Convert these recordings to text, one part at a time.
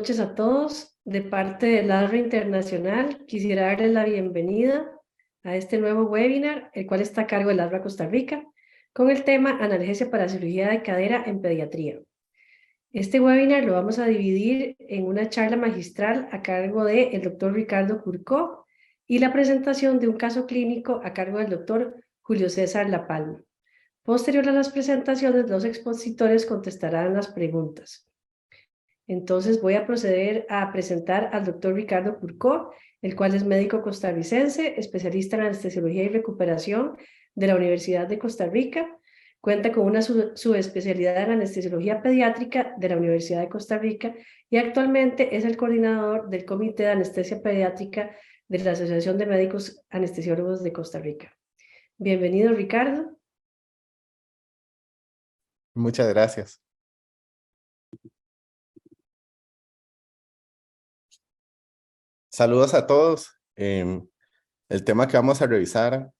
noches a todos. De parte del ADRA Internacional, quisiera darles la bienvenida a este nuevo webinar, el cual está a cargo del ADRA Costa Rica, con el tema Analgesia para cirugía de cadera en pediatría. Este webinar lo vamos a dividir en una charla magistral a cargo del doctor Ricardo Curcó y la presentación de un caso clínico a cargo del doctor Julio César La Palma. Posterior a las presentaciones, los expositores contestarán las preguntas. Entonces voy a proceder a presentar al doctor Ricardo Curcó, el cual es médico costarricense, especialista en anestesiología y recuperación de la Universidad de Costa Rica. Cuenta con una subespecialidad en anestesiología pediátrica de la Universidad de Costa Rica y actualmente es el coordinador del Comité de Anestesia Pediátrica de la Asociación de Médicos Anestesiólogos de Costa Rica. Bienvenido, Ricardo. Muchas gracias. Saludos a todos. El tema que vamos a revisar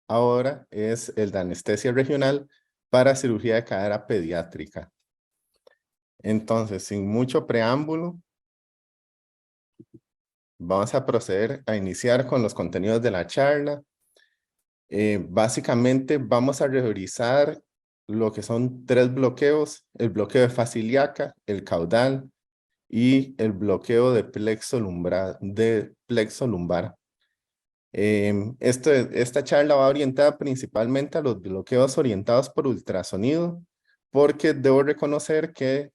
ahora es el de anestesia regional para cirugía de cadera pediátrica. Entonces, sin mucho preámbulo, vamos a proceder a iniciar con los contenidos de la charla. Básicamente vamos a revisar lo que son 3 bloqueos: el bloqueo de faz ilíaca, el caudal y el bloqueo de plexo lumbar. Esta charla va orientada principalmente a los bloqueos orientados por ultrasonido, porque debo reconocer que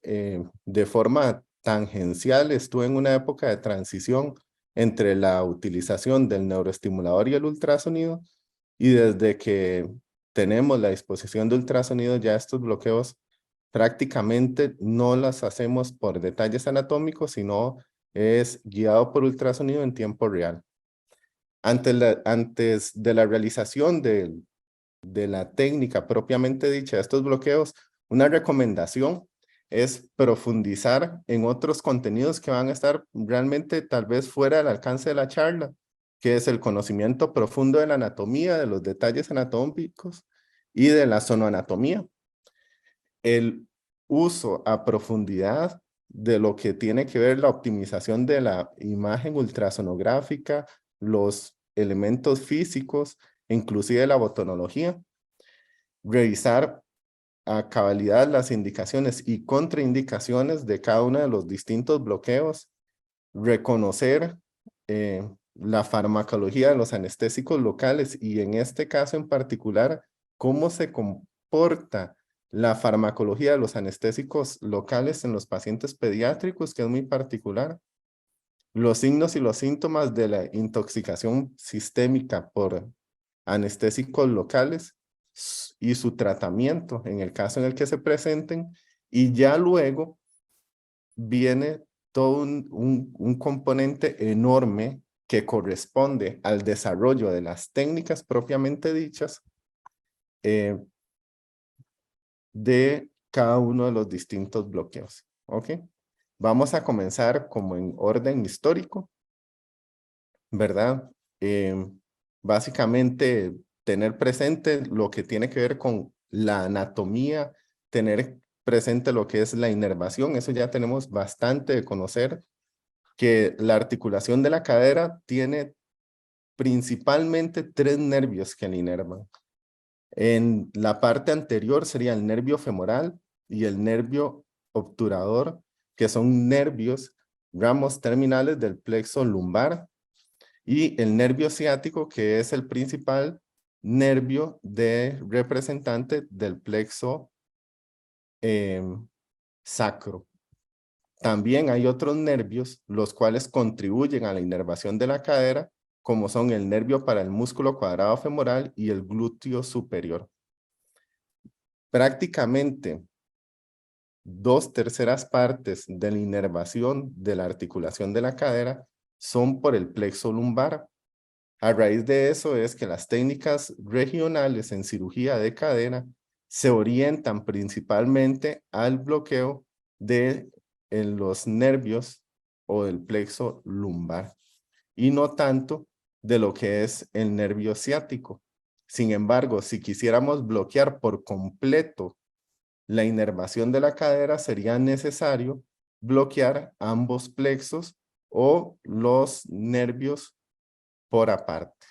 de forma tangencial estuve en una época de transición entre la utilización del neuroestimulador y el ultrasonido, y desde que tenemos la disposición de ultrasonido, ya estos bloqueos prácticamente no las hacemos por detalles anatómicos, sino es guiado por ultrasonido en tiempo real. Antes de la realización de la técnica propiamente dicha de estos bloqueos, una recomendación es profundizar en otros contenidos que van a estar realmente tal vez fuera del alcance de la charla, que es el conocimiento profundo de la anatomía, de los detalles anatómicos y de la zonoanatomía. El uso a profundidad de lo que tiene que ver la optimización de la imagen ultrasonográfica, los elementos físicos, inclusive la botonología. Revisar a cabalidad las indicaciones y contraindicaciones de cada uno de los distintos bloqueos. Reconocer la farmacología de los anestésicos locales y en este caso en particular, cómo se comporta la farmacología de los anestésicos locales en los pacientes pediátricos, que es muy particular. Los signos y los síntomas de la intoxicación sistémica por anestésicos locales y su tratamiento en el caso en el que se presenten. Y ya luego viene todo un componente enorme que corresponde al desarrollo de las técnicas propiamente dichas de cada uno de los distintos bloqueos. ¿Ok? Vamos a comenzar como en orden histórico, ¿verdad? Básicamente tener presente lo que tiene que ver con la anatomía, tener presente lo que es la inervación. Eso ya tenemos bastante de conocer, que la articulación de la cadera tiene principalmente 3 nervios que la inervan. En la parte anterior sería el nervio femoral y el nervio obturador, que son nervios, ramos terminales del plexo lumbar, y el nervio ciático, que es el principal nervio representante del plexo sacro. También hay otros nervios, los cuales contribuyen a la inervación de la cadera, como son el nervio para el músculo cuadrado femoral y el glúteo superior. Prácticamente 2/3 partes de la inervación de la articulación de la cadera son por el plexo lumbar. A raíz de eso es que las técnicas regionales en cirugía de cadera se orientan principalmente al bloqueo de los nervios o del plexo lumbar y no tanto de lo que es el nervio ciático. Sin embargo, si quisiéramos bloquear por completo la inervación de la cadera, sería necesario bloquear ambos plexos o los nervios por aparte.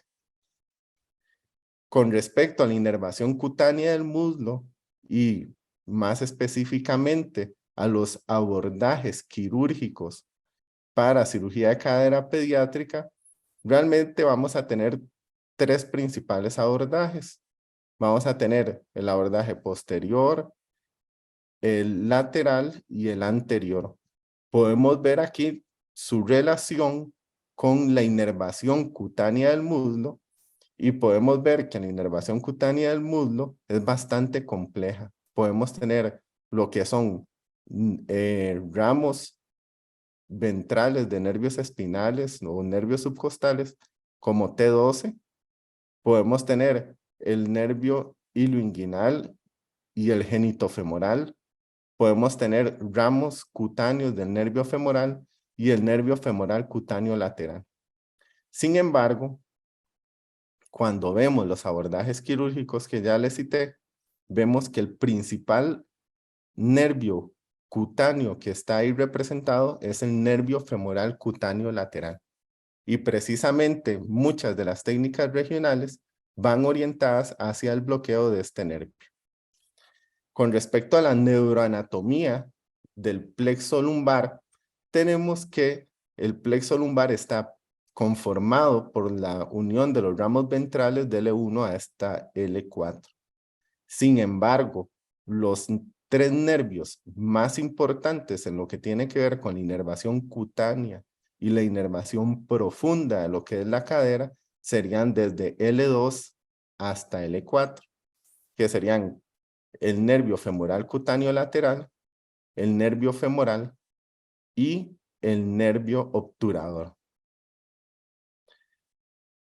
Con respecto a la inervación cutánea del muslo y más específicamente a los abordajes quirúrgicos para cirugía de cadera pediátrica, realmente vamos a tener tres principales abordajes. Vamos a tener el abordaje posterior, el lateral y el anterior. Podemos ver aquí su relación con la inervación cutánea del muslo y podemos ver que la inervación cutánea del muslo es bastante compleja. Podemos tener lo que son ramos ventrales de nervios espinales o nervios subcostales como T12. Podemos tener el nervio ilioinguinal y el genitofemoral. Podemos tener ramos cutáneos del nervio femoral y el nervio femoral cutáneo lateral. Sin embargo, cuando vemos los abordajes quirúrgicos que ya les cité, vemos que el principal nervio cutáneo que está ahí representado es el nervio femoral cutáneo lateral. Y precisamente muchas de las técnicas regionales van orientadas hacia el bloqueo de este nervio. Con respecto a la neuroanatomía del plexo lumbar, tenemos que el plexo lumbar está conformado por la unión de los ramos ventrales de L1 hasta L4. Sin embargo, los tres nervios más importantes en lo que tiene que ver con la inervación cutánea y la inervación profunda de lo que es la cadera serían desde L2 hasta L4, que serían el nervio femoral cutáneo lateral, el nervio femoral y el nervio obturador.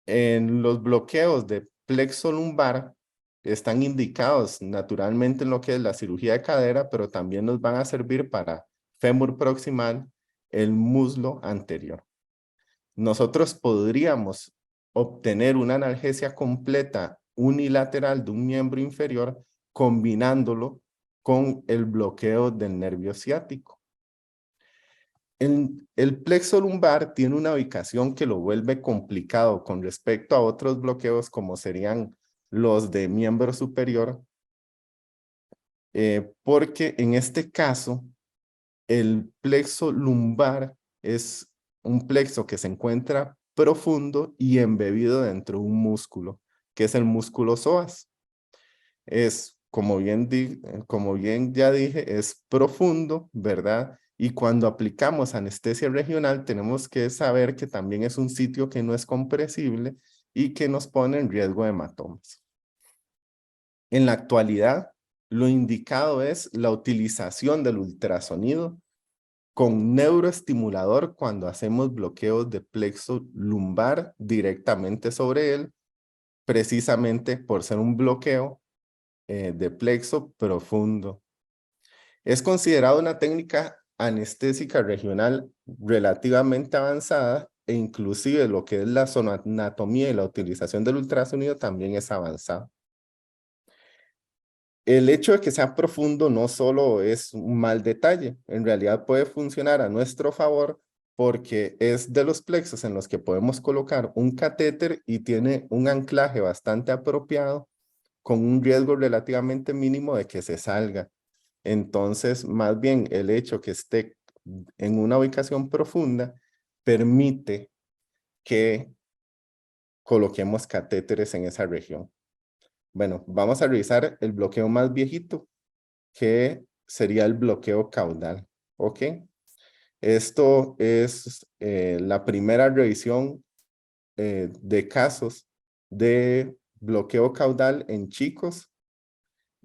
En los bloqueos de plexo lumbar están indicados naturalmente en lo que es la cirugía de cadera, pero también nos van a servir para fémur proximal, el muslo anterior. Nosotros podríamos obtener una analgesia completa unilateral de un miembro inferior combinándolo con el bloqueo del nervio ciático. El plexo lumbar tiene una ubicación que lo vuelve complicado con respecto a otros bloqueos como serían los de miembro superior, porque en este caso el plexo lumbar es un plexo que se encuentra profundo y embebido dentro de un músculo, que es el músculo psoas. Es, como bien ya dije, es profundo, ¿verdad? Y cuando aplicamos anestesia regional, tenemos que saber que también es un sitio que no es compresible y que nos pone en riesgo de hematomas. En la actualidad, lo indicado es la utilización del ultrasonido con neuroestimulador cuando hacemos bloqueos de plexo lumbar directamente sobre él, precisamente por ser un bloqueo de plexo profundo. Es considerada una técnica anestésica regional relativamente avanzada e inclusive lo que es la sonoanatomía y la utilización del ultrasonido también es avanzado. El hecho de que sea profundo no solo es un mal detalle, en realidad puede funcionar a nuestro favor porque es de los plexos en los que podemos colocar un catéter y tiene un anclaje bastante apropiado con un riesgo relativamente mínimo de que se salga. Entonces, más bien el hecho que esté en una ubicación profunda permite que coloquemos catéteres en esa región. Bueno, vamos a revisar el bloqueo más viejito, que sería el bloqueo caudal, ¿ok? Esto es la primera revisión de casos de bloqueo caudal en chicos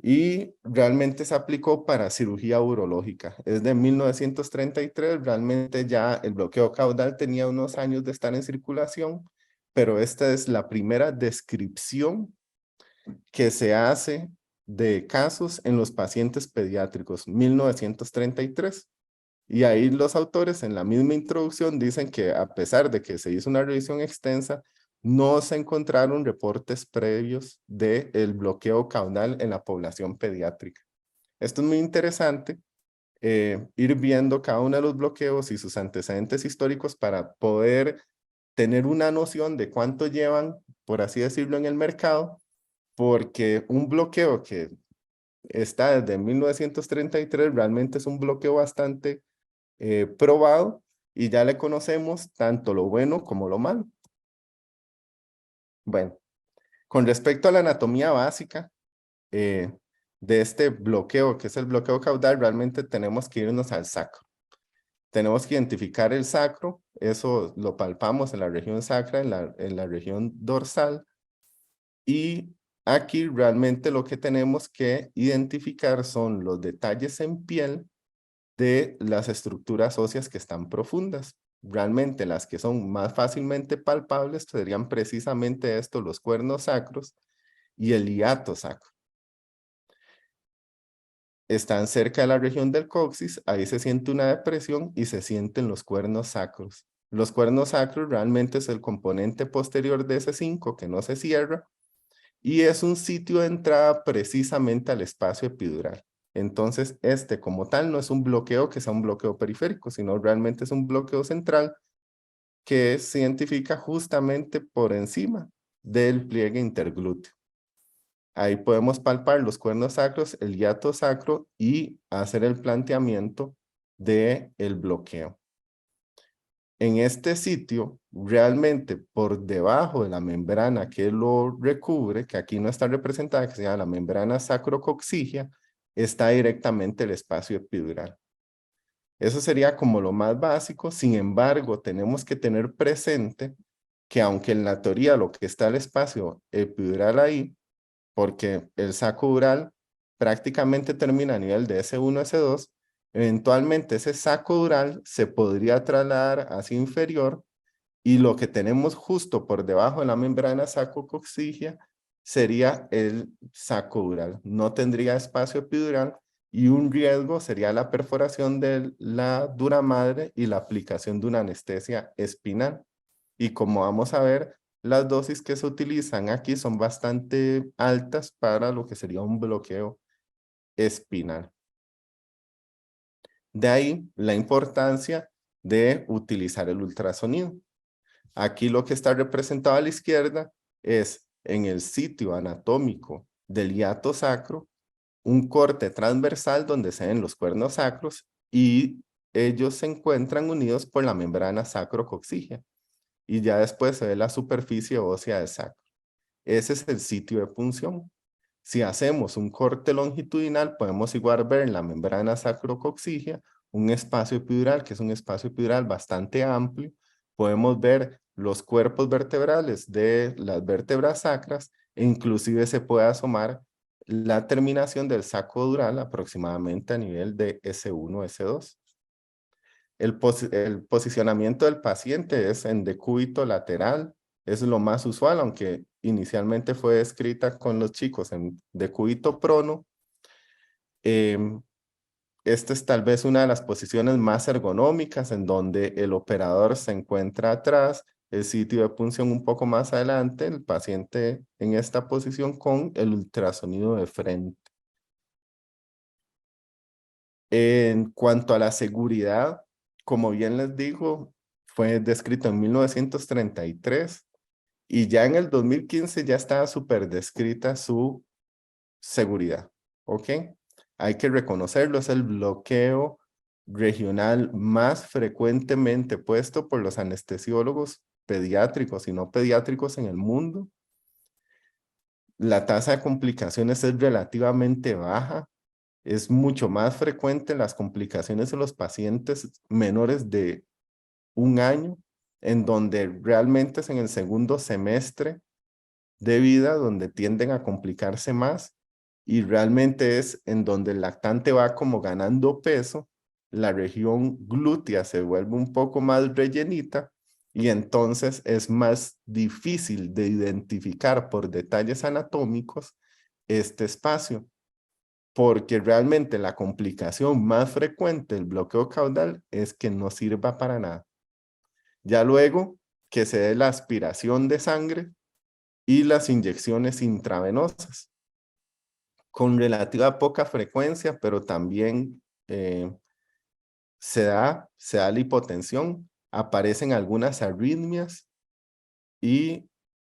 y realmente se aplicó para cirugía urológica. Es de 1933, realmente ya el bloqueo caudal tenía unos años de estar en circulación, pero esta es la primera descripción que se hace de casos en los pacientes pediátricos, 1933. Y ahí los autores en la misma introducción dicen que a pesar de que se hizo una revisión extensa, no se encontraron reportes previos del bloqueo caudal en la población pediátrica. Esto es muy interesante ir viendo cada uno de los bloqueos y sus antecedentes históricos para poder tener una noción de cuánto llevan, por así decirlo, en el mercado, porque un bloqueo que está desde 1933 realmente es un bloqueo bastante probado y ya le conocemos tanto lo bueno como lo malo. Bueno, con respecto a la anatomía básica de este bloqueo, que es el bloqueo caudal, realmente tenemos que irnos al sacro. Tenemos que identificar el sacro, eso lo palpamos en la región sacra, en la región dorsal, y aquí realmente lo que tenemos que identificar son los detalles en piel de las estructuras óseas que están profundas. Realmente las que son más fácilmente palpables serían precisamente estos, los cuernos sacros y el hiato sacro. Están cerca de la región del coxis, ahí se siente una depresión y se sienten los cuernos sacros. Los cuernos sacros realmente es el componente posterior de ese 5 que no se cierra y es un sitio de entrada precisamente al espacio epidural. Entonces, este como tal no es un bloqueo que sea un bloqueo periférico, sino realmente es un bloqueo central que se identifica justamente por encima del pliegue interglúteo. Ahí podemos palpar los cuernos sacros, el hiato sacro y hacer el planteamiento del bloqueo. En este sitio, realmente por debajo de la membrana que lo recubre, que aquí no está representada, que se llama la membrana sacrococcígea, está directamente el espacio epidural. Eso sería como lo más básico. Sin embargo, tenemos que tener presente que aunque en la teoría lo que está el espacio epidural ahí, porque el saco dural prácticamente termina a nivel de S1, S2, eventualmente ese saco dural se podría trasladar hacia inferior y lo que tenemos justo por debajo de la membrana sacrococcígea sería el saco dural. No tendría espacio epidural y un riesgo sería la perforación de la dura madre y la aplicación de una anestesia espinal. Y como vamos a ver, las dosis que se utilizan aquí son bastante altas para lo que sería un bloqueo espinal. De ahí la importancia de utilizar el ultrasonido. Aquí lo que está representado a la izquierda es en el sitio anatómico del hiato sacro, un corte transversal donde se ven los cuernos sacros y ellos se encuentran unidos por la membrana sacrococcígea y ya después se ve la superficie ósea del sacro. Ese es el sitio de punción. Si hacemos un corte longitudinal, podemos igual ver en la membrana sacrococcígea un espacio epidural, que es un espacio epidural bastante amplio. Podemos ver los cuerpos vertebrales de las vértebras sacras e inclusive se puede asomar la terminación del saco dural aproximadamente a nivel de S1, S2. El posicionamiento del paciente es en decúbito lateral, es lo más usual, aunque inicialmente fue descrita con los chicos en decúbito prono. Esta es tal vez una de las posiciones más ergonómicas en donde el operador se encuentra atrás, el sitio de punción un poco más adelante, el paciente en esta posición con el ultrasonido de frente. En cuanto a la seguridad, como bien les digo, fue descrito en 1933 y ya en el 2015 ya estaba súper descrita su seguridad, ¿ok? Hay que reconocerlo, es el bloqueo regional más frecuentemente puesto por los anestesiólogos pediátricos y no pediátricos en el mundo. La tasa de complicaciones es relativamente baja. Es mucho más frecuente las complicaciones en los pacientes menores de 1 año, en donde realmente es en el segundo semestre de vida donde tienden a complicarse más y realmente es en donde el lactante va como ganando peso, la región glútea se vuelve un poco más rellenita y entonces es más difícil de identificar por detalles anatómicos este espacio, porque realmente la complicación más frecuente del bloqueo caudal es que no sirva para nada. Ya luego que se dé la aspiración de sangre y las inyecciones intravenosas, con relativa poca frecuencia, pero también se da la hipotensión, aparecen algunas arritmias y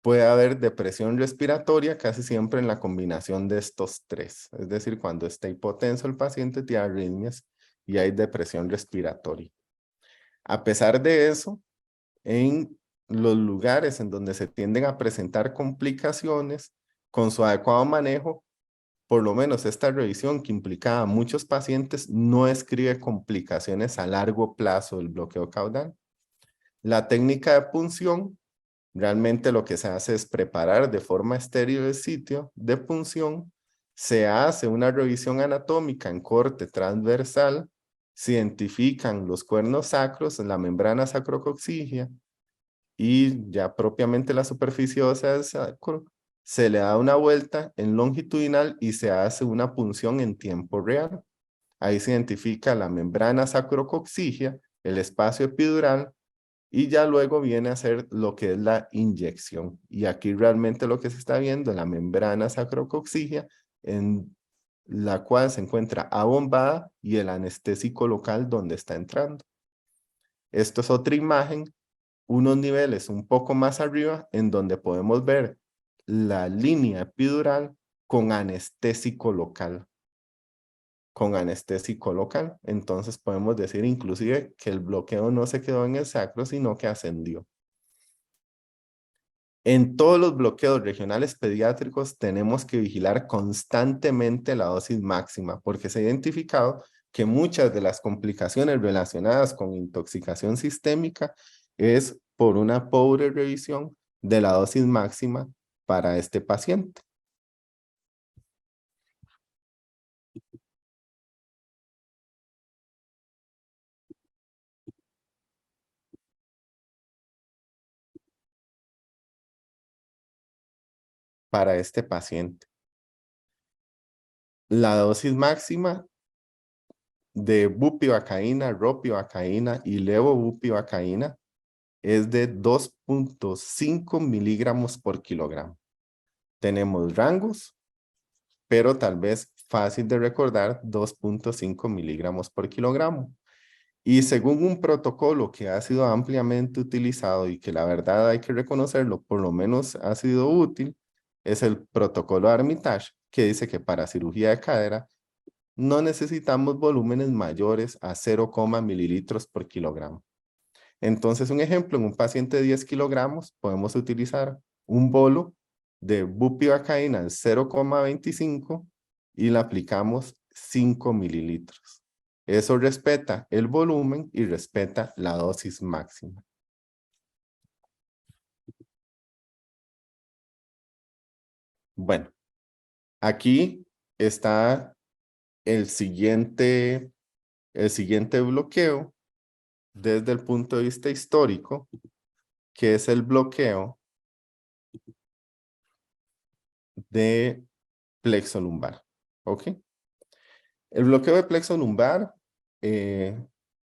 puede haber depresión respiratoria casi siempre en la combinación de estos tres. Es decir, cuando está hipotenso el paciente tiene arritmias y hay depresión respiratoria. A pesar de eso, en los lugares en donde se tienden a presentar complicaciones, con su adecuado manejo, por lo menos esta revisión que implicaba a muchos pacientes no escribe complicaciones a largo plazo del bloqueo caudal. La técnica de punción, realmente lo que se hace es preparar de forma estéril el sitio de punción, se hace una revisión anatómica en corte transversal, se identifican los cuernos sacros en la membrana sacrococcígea y ya propiamente la superficie ósea del sacro, se le da una vuelta en longitudinal y se hace una punción en tiempo real. Ahí se identifica la membrana sacrococcígea, el espacio epidural, y ya luego viene a hacer lo que es la inyección. Y aquí realmente lo que se está viendo es la membrana sacrococcígea, en la cual se encuentra abombada y el anestésico local donde está entrando. Esto es otra imagen, unos niveles un poco más arriba, en donde podemos ver la línea epidural con anestésico local. Entonces podemos decir inclusive que el bloqueo no se quedó en el sacro, sino que ascendió. En todos los bloqueos regionales pediátricos tenemos que vigilar constantemente la dosis máxima, porque se ha identificado que muchas de las complicaciones relacionadas con intoxicación sistémica es por una pobre revisión de la dosis máxima para este paciente. Para este paciente. La dosis máxima de bupivacaína, ropivacaína y levobupivacaína es de 2.5 miligramos por kilogramo. Tenemos rangos, pero tal vez fácil de recordar, 2.5 miligramos por kilogramo. Y según un protocolo que ha sido ampliamente utilizado y que la verdad hay que reconocerlo, por lo menos ha sido útil, es el protocolo Armitage, que dice que para cirugía de cadera no necesitamos volúmenes mayores a 0, mililitros por kilogramo. Entonces, un ejemplo, en un paciente de 10 kilogramos podemos utilizar un bolo de bupivacaína en 0,25 y le aplicamos 5 mililitros. Eso respeta el volumen y respeta la dosis máxima. Bueno, aquí está el siguiente bloqueo desde el punto de vista histórico, que es el bloqueo de plexo lumbar. ¿Ok? El bloqueo de plexo lumbar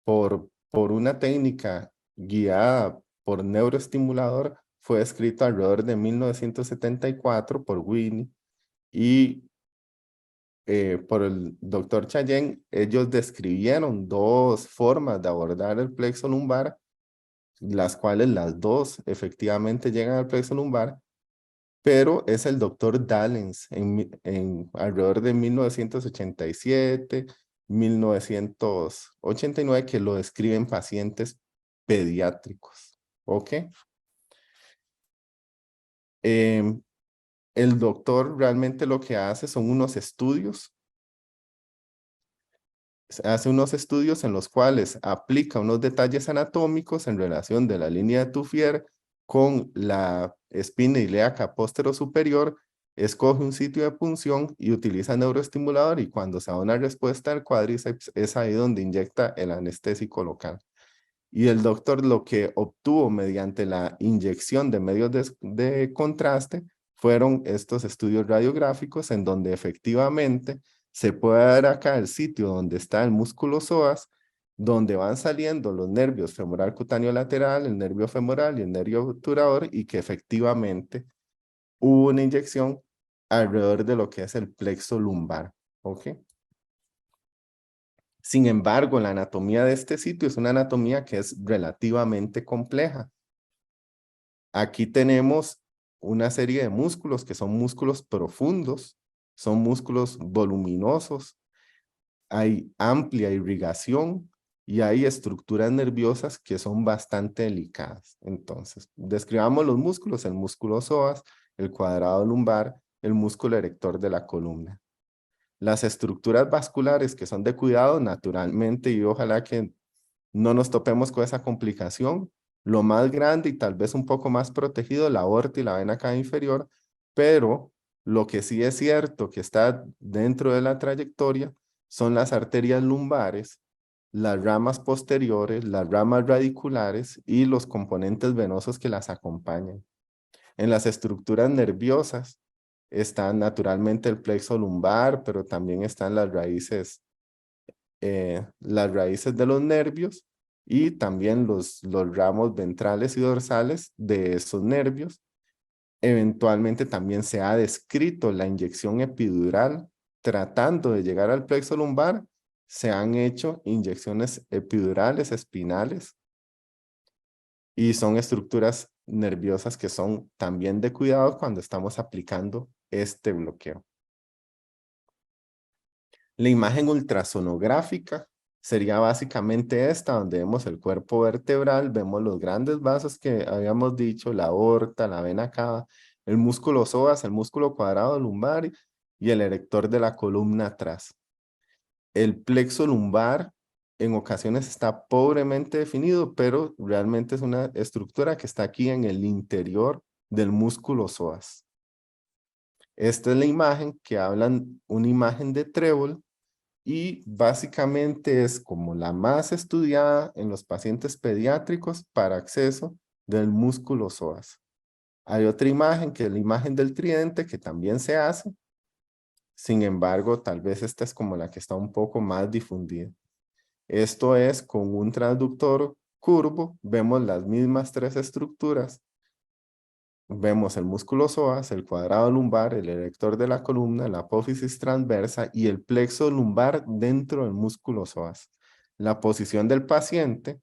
por una técnica guiada por neuroestimulador fue escrito alrededor de 1974 por Whitney y por el doctor Cheyenne. Ellos describieron dos formas de abordar el plexo lumbar, las cuales las dos efectivamente llegan al plexo lumbar, pero es el doctor Dallens en alrededor de 1987, 1989 que lo describe en pacientes pediátricos. ¿Ok? El doctor realmente lo que hace son unos estudios. Hace unos estudios en los cuales aplica unos detalles anatómicos en relación de la línea de Tuffier con la espina ilíaca póstero superior, escoge un sitio de punción y utiliza neuroestimulador, y cuando se da una respuesta al cuádriceps es ahí donde inyecta el anestésico local. Y el doctor lo que obtuvo mediante la inyección de medios de contraste fueron estos estudios radiográficos en donde efectivamente se puede ver acá el sitio donde está el músculo psoas, donde van saliendo los nervios femoral cutáneo lateral, el nervio femoral y el nervio obturador, y que efectivamente hubo una inyección alrededor de lo que es el plexo lumbar. ¿Ok? Sin embargo, la anatomía de este sitio es una anatomía que es relativamente compleja. Aquí tenemos una serie de músculos que son músculos profundos, son músculos voluminosos, hay amplia irrigación y hay estructuras nerviosas que son bastante delicadas. Entonces, describamos los músculos: el músculo psoas, el cuadrado lumbar, el músculo erector de la columna. Las estructuras vasculares que son de cuidado, naturalmente, y ojalá que no nos topemos con esa complicación. Lo más grande y tal vez un poco más protegido, la aorta y la vena cava inferior, pero lo que sí es cierto que está dentro de la trayectoria son las arterias lumbares, las ramas posteriores, las ramas radiculares y los componentes venosos que las acompañan. En las estructuras nerviosas están naturalmente el plexo lumbar, pero también están las raíces de los nervios y también los ramos ventrales y dorsales de esos nervios. Eventualmente también se ha descrito la inyección epidural tratando de llegar al plexo lumbar. Se han hecho inyecciones epidurales espinales y son estructuras nerviosas que son también de cuidado cuando estamos aplicando este bloqueo. La imagen ultrasonográfica sería básicamente esta, donde vemos el cuerpo vertebral, vemos los grandes vasos que habíamos dicho, la aorta, la vena cava, el músculo psoas, el músculo cuadrado lumbar y el erector de la columna atrás. El plexo lumbar en ocasiones está pobremente definido, pero realmente es una estructura que está aquí en el interior del músculo psoas. Esta es la imagen que hablan, una imagen de trébol, y básicamente es como la más estudiada en los pacientes pediátricos para acceso del músculo psoas. Hay otra imagen que es la imagen del tridente que también se hace. Sin embargo, tal vez esta es como la que está un poco más difundida. Esto es con un transductor curvo, vemos las mismas tres estructuras. Vemos el músculo psoas, el cuadrado lumbar, el erector de la columna, la apófisis transversa y el plexo lumbar dentro del músculo psoas. La posición del paciente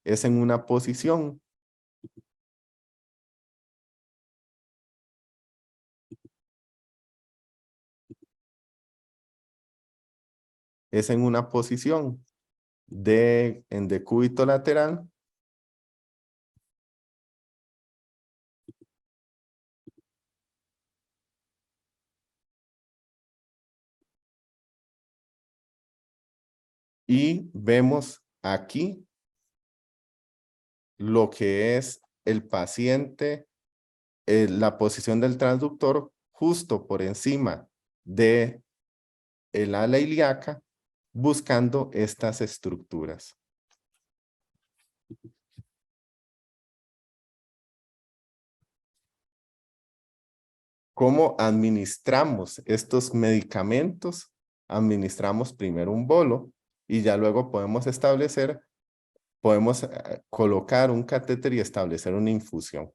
es en una posición en decúbito lateral y vemos aquí lo que es el paciente, la posición del transductor justo por encima de el ala ilíaca, buscando estas estructuras. ¿Cómo administramos estos medicamentos? Administramos primero un bolo y ya luego podemos colocar un catéter y establecer una infusión.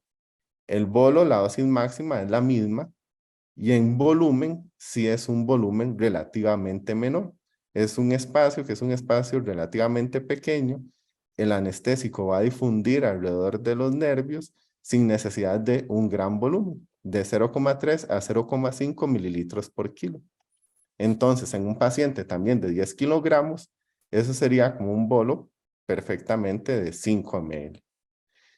El bolo, la dosis máxima es la misma y en volumen sí es un volumen relativamente menor. Es un espacio que es un espacio relativamente pequeño. El anestésico va a difundir alrededor de los nervios sin necesidad de un gran volumen, de 0,3 a 0,5 mililitros por kilo. Entonces, en un paciente también de 10 kilogramos, eso sería como un bolo perfectamente de 5 ml.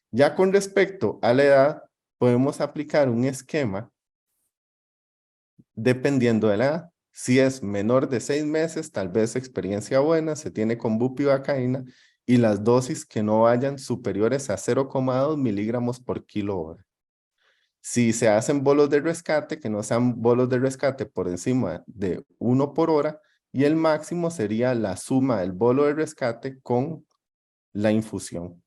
Ya con respecto a la edad, podemos aplicar un esquema dependiendo de la edad. Si es menor de 6 meses, tal vez experiencia buena, se tiene con bupivacaína y las dosis que no vayan superiores a 0,2 miligramos por kilo hora. Si se hacen bolos de rescate, que no sean bolos de rescate por encima de 1 por hora, y el máximo sería la suma del bolo de rescate con la infusión.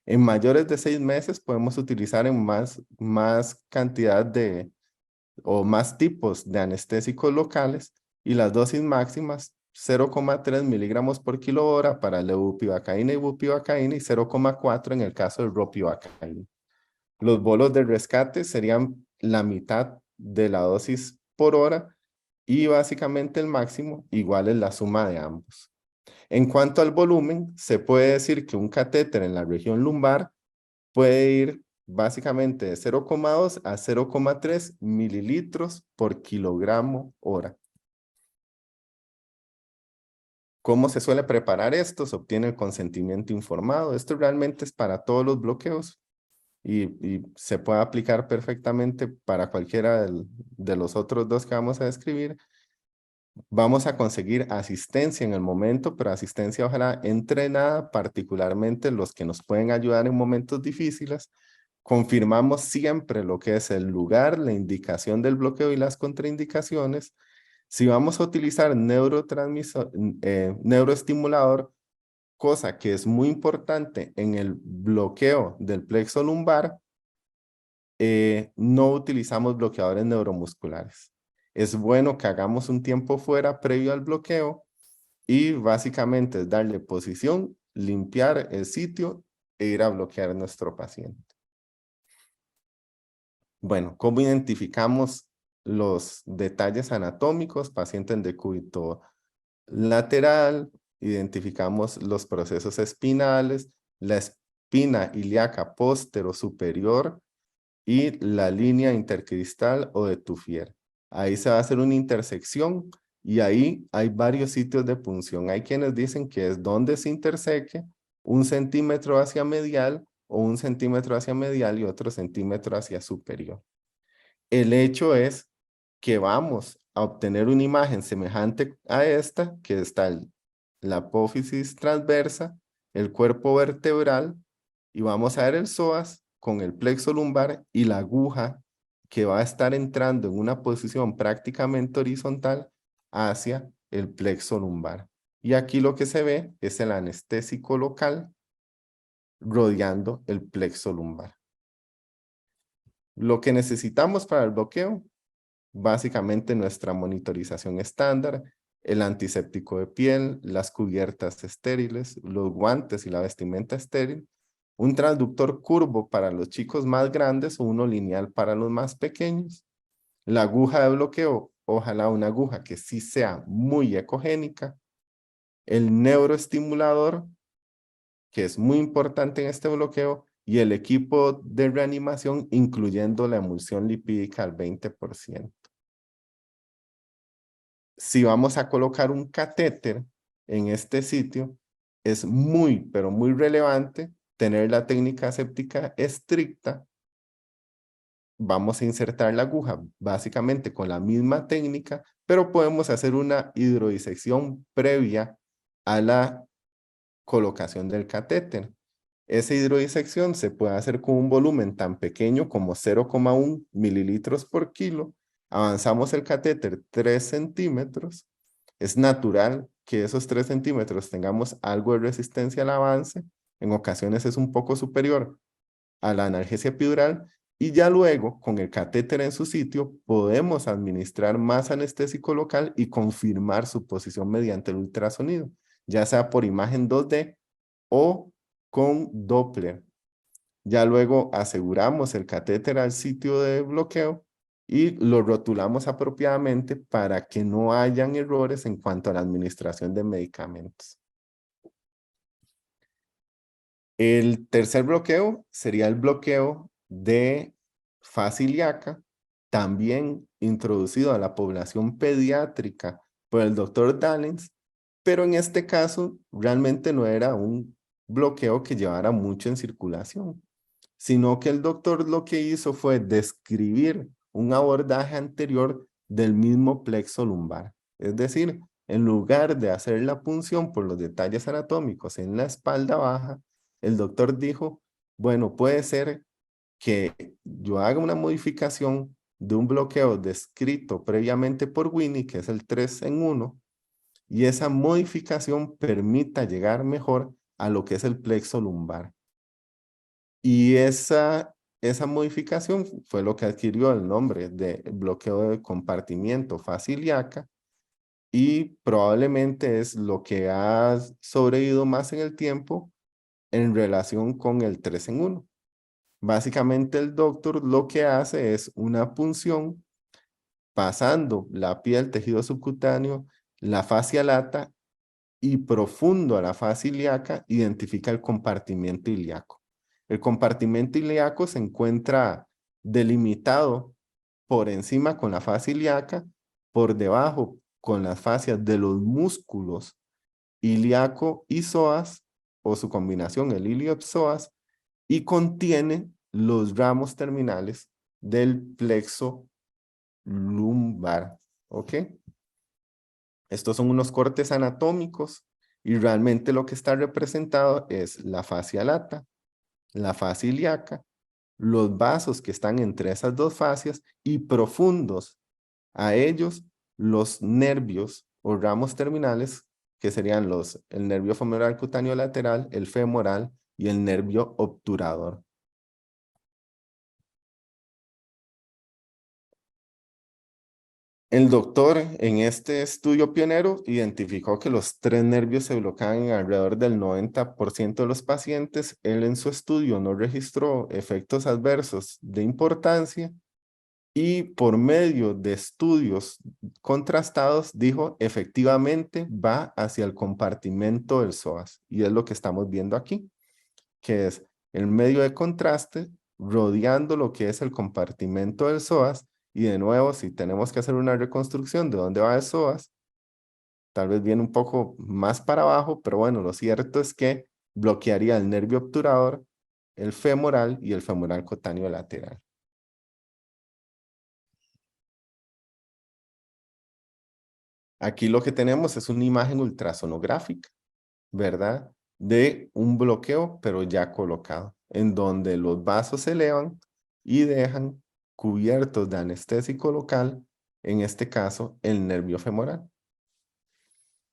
En mayores de 6 meses podemos utilizar en más cantidad o más tipos de anestésicos locales y las dosis máximas 0,3 miligramos por kilo hora para la bupivacaína y bupivacaína y 0,4 en el caso del ropivacaína. Los bolos de rescate serían la mitad de la dosis por hora y básicamente el máximo igual es la suma de ambos. En cuanto al volumen, se puede decir que un catéter en la región lumbar puede ir básicamente de 0,2 a 0,3 mililitros por kilogramo hora. ¿Cómo se suele preparar esto? Se obtiene el consentimiento informado. Esto realmente es para todos los bloqueos y se puede aplicar perfectamente para cualquiera de los otros dos que vamos a describir. Vamos a conseguir asistencia en el momento, pero asistencia ojalá entrenada, particularmente los que nos pueden ayudar en momentos difíciles. Confirmamos siempre lo que es el lugar, la indicación del bloqueo y las contraindicaciones. Si vamos a utilizar neuroestimulador, cosa que es muy importante en el bloqueo del plexo lumbar, no utilizamos bloqueadores neuromusculares. Es bueno que hagamos un tiempo fuera previo al bloqueo y básicamente es darle posición, limpiar el sitio e ir a bloquear a nuestro paciente. Bueno, ¿cómo identificamos los detalles anatómicos? Paciente en decúbito lateral, identificamos los procesos espinales, la espina ilíaca póstero superior y la línea intercristal o de Tuffier. Ahí se va a hacer una intersección y ahí hay varios sitios de punción. Hay quienes dicen que es donde se interseque 1 centímetro hacia medial o 1 centímetro hacia medial y otro centímetro hacia superior. El hecho es que vamos a obtener una imagen semejante a esta, que está la apófisis transversa, el cuerpo vertebral, y vamos a ver el psoas con el plexo lumbar y la aguja que va a estar entrando en una posición prácticamente horizontal hacia el plexo lumbar. Y aquí lo que se ve es el anestésico local rodeando el plexo lumbar. Lo que necesitamos para el bloqueo, básicamente nuestra monitorización estándar, el antiséptico de piel, las cubiertas estériles, los guantes y la vestimenta estéril, un transductor curvo para los chicos más grandes o uno lineal para los más pequeños, la aguja de bloqueo, ojalá una aguja que sí sea muy ecogénica, el neuroestimulador, que es muy importante en este bloqueo, y el equipo de reanimación, incluyendo la emulsión lipídica al 20%. Si vamos a colocar un catéter en este sitio, es muy, pero muy relevante tener la técnica aséptica estricta. Vamos a insertar la aguja básicamente con la misma técnica, pero podemos hacer una hidrodisección previa a la colocación del catéter. Esa hidrodisección se puede hacer con un volumen tan pequeño como 0,1 mililitros por kilo. Avanzamos el catéter 3 centímetros. Es natural que esos 3 centímetros tengamos algo de resistencia al avance. En ocasiones es un poco superior a la analgesia epidural. Y ya luego, con el catéter en su sitio, podemos administrar más anestésico local y confirmar su posición mediante el ultrasonido, ya sea por imagen 2D o con Doppler. Ya luego aseguramos el catéter al sitio de bloqueo y lo rotulamos apropiadamente para que no hayan errores en cuanto a la administración de medicamentos. El tercer bloqueo sería el bloqueo de faz ilíaca, también introducido a la población pediátrica por el doctor Dallens, pero en este caso realmente no era un bloqueo que llevara mucho en circulación, sino que el doctor lo que hizo fue describir un abordaje anterior del mismo plexo lumbar. Es decir, en lugar de hacer la punción por los detalles anatómicos en la espalda baja, el doctor dijo, bueno, puede ser que yo haga una modificación de un bloqueo descrito previamente por Winnie, que es el 3 en 1, y esa modificación permita llegar mejor a lo que es el plexo lumbar. Y esa modificación fue lo que adquirió el nombre de bloqueo de compartimiento faz ilíaca y probablemente es lo que ha sobrevivido más en el tiempo en relación con el 3 en 1. Básicamente el doctor lo que hace es una punción pasando la piel, tejido subcutáneo, la fascia lata y profundo a la fase ilíaca identifica el compartimento ilíaco. El compartimento ilíaco se encuentra delimitado por encima con la fase ilíaca, por debajo con las fascias de los músculos ilíaco y psoas, o su combinación, el ilio-psoas, y contiene los ramos terminales del plexo lumbar. ¿Ok? Estos son unos cortes anatómicos y realmente lo que está representado es la fascia lata, la fascia ilíaca, los vasos que están entre esas dos fascias y profundos a ellos los nervios o ramos terminales que serían el nervio femoral cutáneo lateral, el femoral y el nervio obturador. El doctor en este estudio pionero identificó que los 3 nervios se bloquean en alrededor del 90% de los pacientes. Él en su estudio no registró efectos adversos de importancia y por medio de estudios contrastados dijo efectivamente va hacia el compartimento del psoas. Y es lo que estamos viendo aquí, que es el medio de contraste rodeando lo que es el compartimento del psoas. Y de nuevo, si tenemos que hacer una reconstrucción de dónde va el psoas, tal vez viene un poco más para abajo, pero bueno, lo cierto es que bloquearía el nervio obturador, el femoral y el femoral cutáneo lateral. Aquí lo que tenemos es una imagen ultrasonográfica, ¿verdad? De un bloqueo, pero ya colocado, en donde los vasos se elevan y dejan cubiertos de anestésico local, en este caso, el nervio femoral.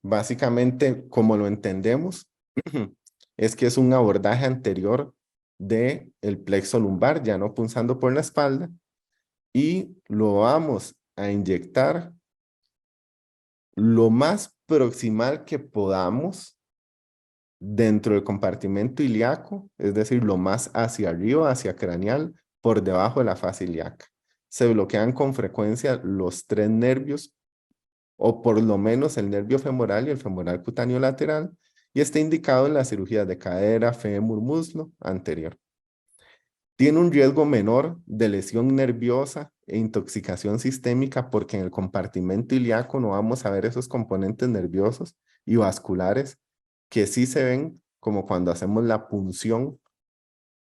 Básicamente, como lo entendemos, es que es un abordaje anterior del plexo lumbar, ya no punzando por la espalda, y lo vamos a inyectar lo más proximal que podamos dentro del compartimento ilíaco, es decir, lo más hacia arriba, hacia craneal, por debajo de la fase ilíaca. Se bloquean con frecuencia los 3 nervios, o por lo menos el nervio femoral y el femoral cutáneo lateral, y está indicado en las cirugías de cadera, fémur, muslo anterior. Tiene un riesgo menor de lesión nerviosa e intoxicación sistémica porque en el compartimento ilíaco no vamos a ver esos componentes nerviosos y vasculares que sí se ven como cuando hacemos la punción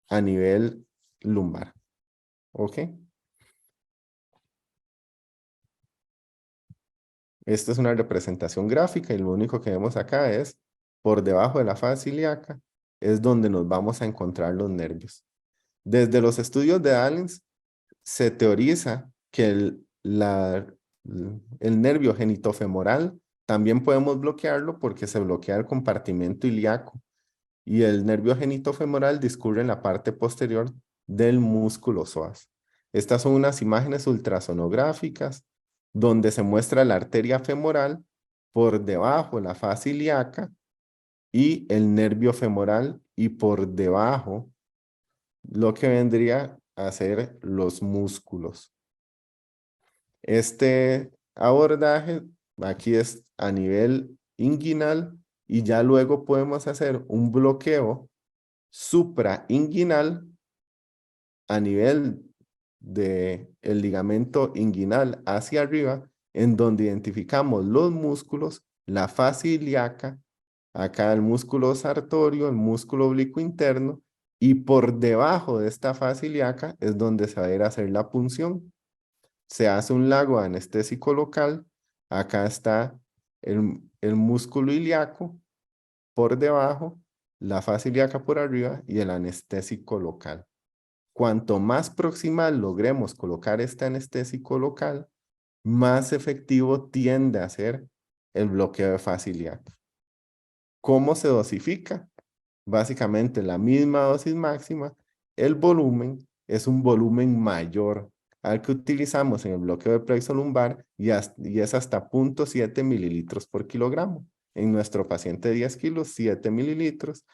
a nivel lumbar. ¿Ok? Esta es una representación gráfica y lo único que vemos acá es por debajo de la fase ilíaca es donde nos vamos a encontrar los nervios. Desde los estudios de Allens se teoriza que el nervio genitofemoral también podemos bloquearlo porque se bloquea el compartimento ilíaco y el nervio genitofemoral discurre en la parte posterior del músculo psoas. Estas son unas imágenes ultrasonográficas donde se muestra la arteria femoral por debajo de la fase ilíaca y el nervio femoral y por debajo lo que vendría a ser los músculos. Este abordaje aquí es a nivel inguinal y ya luego podemos hacer un bloqueo suprainguinal a nivel del ligamento inguinal hacia arriba, en donde identificamos los músculos, la fase ilíaca, acá el músculo sartorio, el músculo oblicuo interno, y por debajo de esta fase ilíaca es donde se va a ir a hacer la punción. Se hace un lago anestésico local, acá está el músculo ilíaco por debajo, la fase ilíaca por arriba y el anestésico local. Cuanto más proximal logremos colocar este anestésico local, más efectivo tiende a ser el bloqueo de fase ilíaca. ¿Cómo se dosifica? Básicamente la misma dosis máxima, el volumen es un volumen mayor al que utilizamos en el bloqueo de plexo lumbar y es hasta 0.7 mililitros por kilogramo. En nuestro paciente de 10 kilos, 7 mililitros.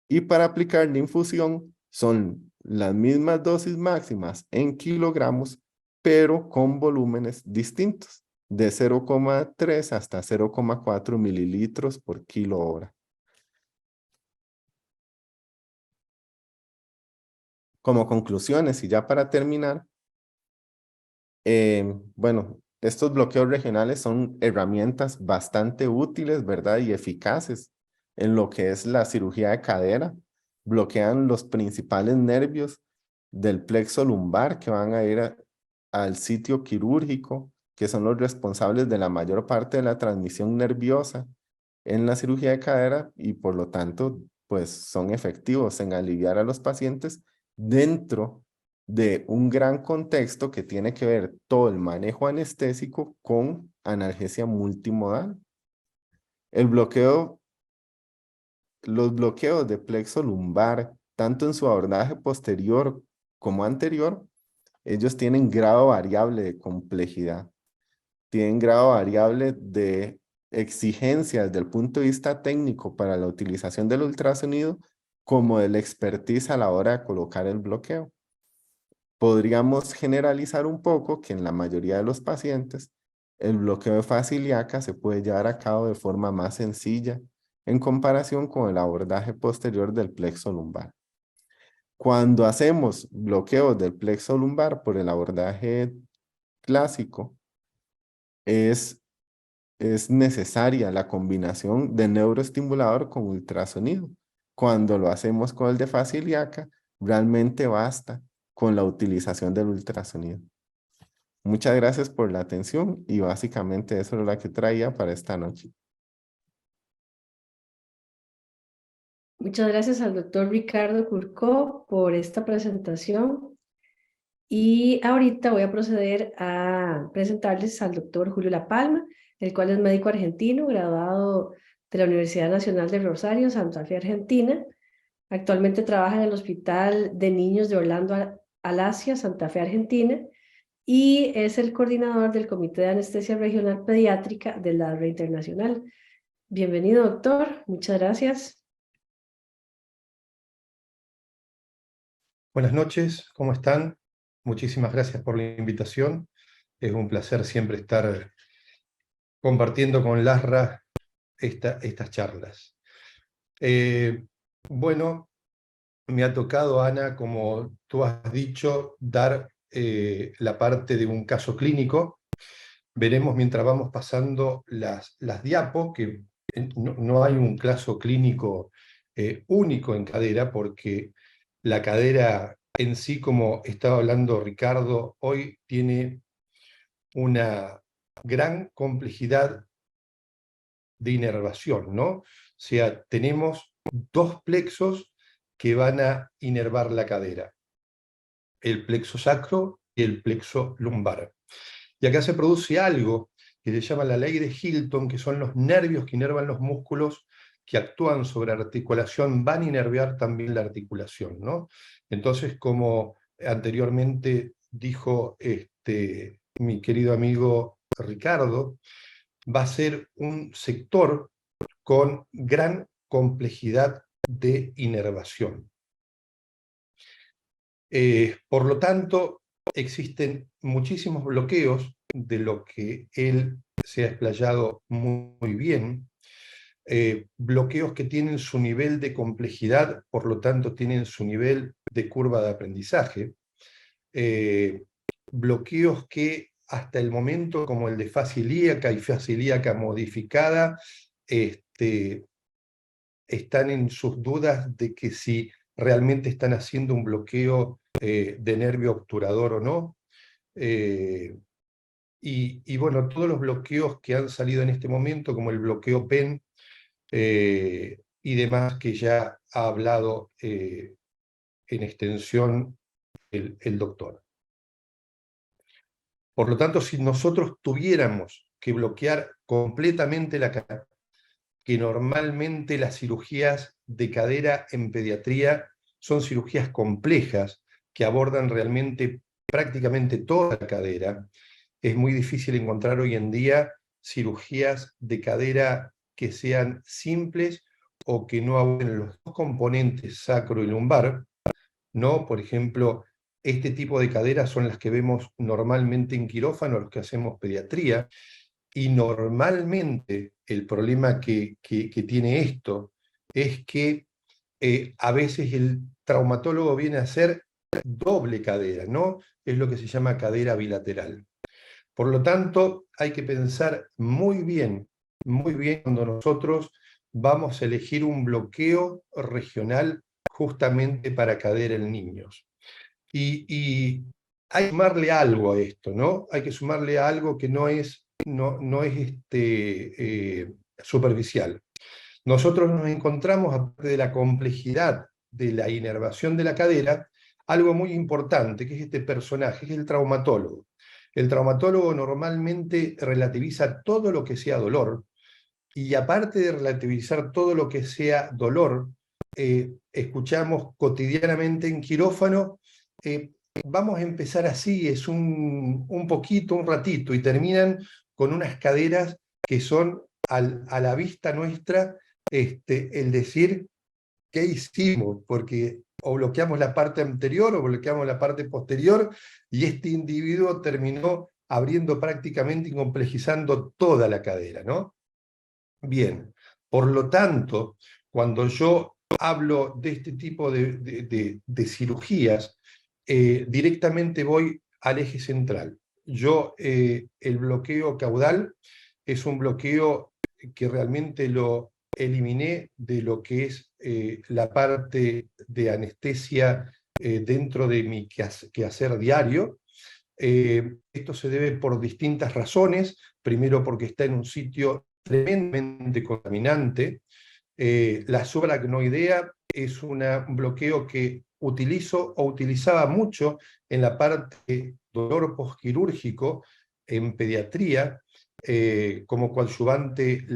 Y para aplicar la infusión son las mismas dosis máximas en kilogramos, pero con volúmenes distintos. de 0,3 hasta 0,4 mililitros por kilo hora. Como conclusiones, y ya para terminar, bueno, estos bloqueos regionales son herramientas bastante útiles, ¿verdad? Y eficaces en lo que es la cirugía de cadera. Bloquean los principales nervios del plexo lumbar que van a ir al sitio quirúrgico, que son los responsables de la mayor parte de la transmisión nerviosa en la cirugía de cadera y por lo tanto, pues son efectivos en aliviar a los pacientes dentro de un gran contexto que tiene que ver todo el manejo anestésico con analgesia multimodal. Los bloqueos de plexo lumbar, tanto en su abordaje posterior como anterior, ellos tienen grado variable de complejidad, tienen grado variable de exigencia desde el punto de vista técnico para la utilización del ultrasonido, como de la expertise a la hora de colocar el bloqueo. Podríamos generalizar un poco que en la mayoría de los pacientes, el bloqueo de fascia ilíaca se puede llevar a cabo de forma más sencilla en comparación con el abordaje posterior del plexo lumbar. Cuando hacemos bloqueos del plexo lumbar por el abordaje clásico, es necesaria la combinación de neuroestimulador con ultrasonido. Cuando lo hacemos con el de fascia ilíaca, realmente basta con la utilización del ultrasonido. Muchas gracias por la atención y básicamente eso es lo que traía para esta noche. Muchas gracias al doctor Ricardo Curcó por esta presentación. Y ahorita voy a proceder a presentarles al doctor Julio La Palma, el cual es médico argentino, graduado de la Universidad Nacional de Rosario, Santa Fe, Argentina. Actualmente trabaja en el Hospital de Niños de Orlando, Alasia, Santa Fe, Argentina, y es el coordinador del Comité de Anestesia Regional Pediátrica de la Red Internacional. Bienvenido, doctor. Muchas gracias. Buenas noches, ¿cómo están? Muchísimas gracias por la invitación. Es un placer siempre estar compartiendo con Lasra estas charlas. Bueno, me ha tocado, Ana, como tú has dicho, dar la parte de un caso clínico. Veremos mientras vamos pasando las diapos, que no hay un caso clínico único en cadera, porque la cadera en sí, como estaba hablando Ricardo, hoy tiene una gran complejidad de inervación, ¿no? O sea, tenemos dos plexos que van a inervar la cadera, el plexo sacro y el plexo lumbar. Y acá se produce algo que se llama la ley de Hilton, que son los nervios que inervan los músculos que actúan sobre la articulación, van a inervar también la articulación, ¿no? Entonces, como anteriormente dijo mi querido amigo Ricardo, va a ser un sector con gran complejidad de inervación. Por lo tanto, existen muchísimos bloqueos de lo que él se ha explayado muy bien, bloqueos que tienen su nivel de complejidad, por lo tanto tienen su nivel de curva de aprendizaje, bloqueos que hasta el momento, como el de fascia ilíaca y fascia ilíaca modificada, están en sus dudas de que si realmente están haciendo un bloqueo de nervio obturador o no. Y bueno, todos los bloqueos que han salido en este momento, como el bloqueo PEN y demás, que ya ha hablado en extensión el doctor. Por lo tanto, si nosotros tuviéramos que bloquear completamente la cadera, que normalmente las cirugías de cadera en pediatría son cirugías complejas que abordan realmente prácticamente toda la cadera, es muy difícil encontrar hoy en día cirugías de cadera que sean simples o que no aborden los dos componentes sacro y lumbar, ¿no? Por ejemplo, Este tipo de caderas son las que vemos normalmente en quirófano, los que hacemos pediatría, y normalmente el problema que tiene esto es que a veces el traumatólogo viene a hacer doble cadera, ¿no? Es lo que se llama cadera bilateral. Por lo tanto, hay que pensar muy bien cuando nosotros vamos a elegir un bloqueo regional justamente para cadera en niños. Y hay que sumarle algo a esto, ¿no? Hay que sumarle algo que no es superficial. Nosotros nos encontramos, aparte de la complejidad de la inervación de la cadera, algo muy importante, que es este personaje, que es el traumatólogo. El traumatólogo normalmente relativiza todo lo que sea dolor, y aparte de relativizar todo lo que sea dolor, escuchamos cotidianamente en quirófano, vamos a empezar así, es un poquito, un ratito, y terminan con unas caderas que son a la vista nuestra, el decir, ¿qué hicimos? Porque o bloqueamos la parte anterior o bloqueamos la parte posterior, y este individuo terminó abriendo prácticamente y complejizando toda la cadera, ¿no? Bien, por lo tanto, cuando yo hablo de este tipo de cirugías, directamente voy al eje central. El bloqueo caudal es un bloqueo que realmente lo eliminé de lo que es la parte de anestesia dentro de mi quehacer diario. Esto se debe por distintas razones. Primero, porque está en un sitio tremendamente contaminante. La subaracnoidea es un bloqueo que utilizo o utilizaba mucho en la parte de dolor postquirúrgico en pediatría, como coadyuvante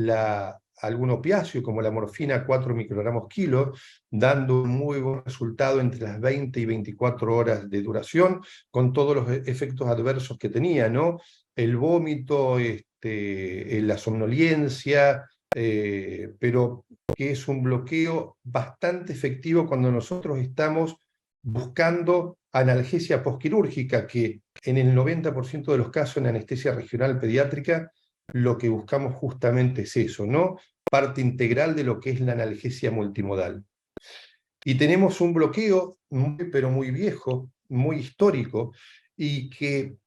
algún opiáceo, como la morfina, 4 microgramos kilo, dando un muy buen resultado entre las 20 y 24 horas de duración, con todos los efectos adversos que tenía, ¿no? El vómito, la somnolencia, pero que es un bloqueo bastante efectivo cuando nosotros estamos buscando analgesia postquirúrgica, que en el 90% de los casos en anestesia regional pediátrica lo que buscamos justamente es eso, ¿no? Parte integral de lo que es la analgesia multimodal. Y tenemos un bloqueo pero muy viejo, muy histórico, y que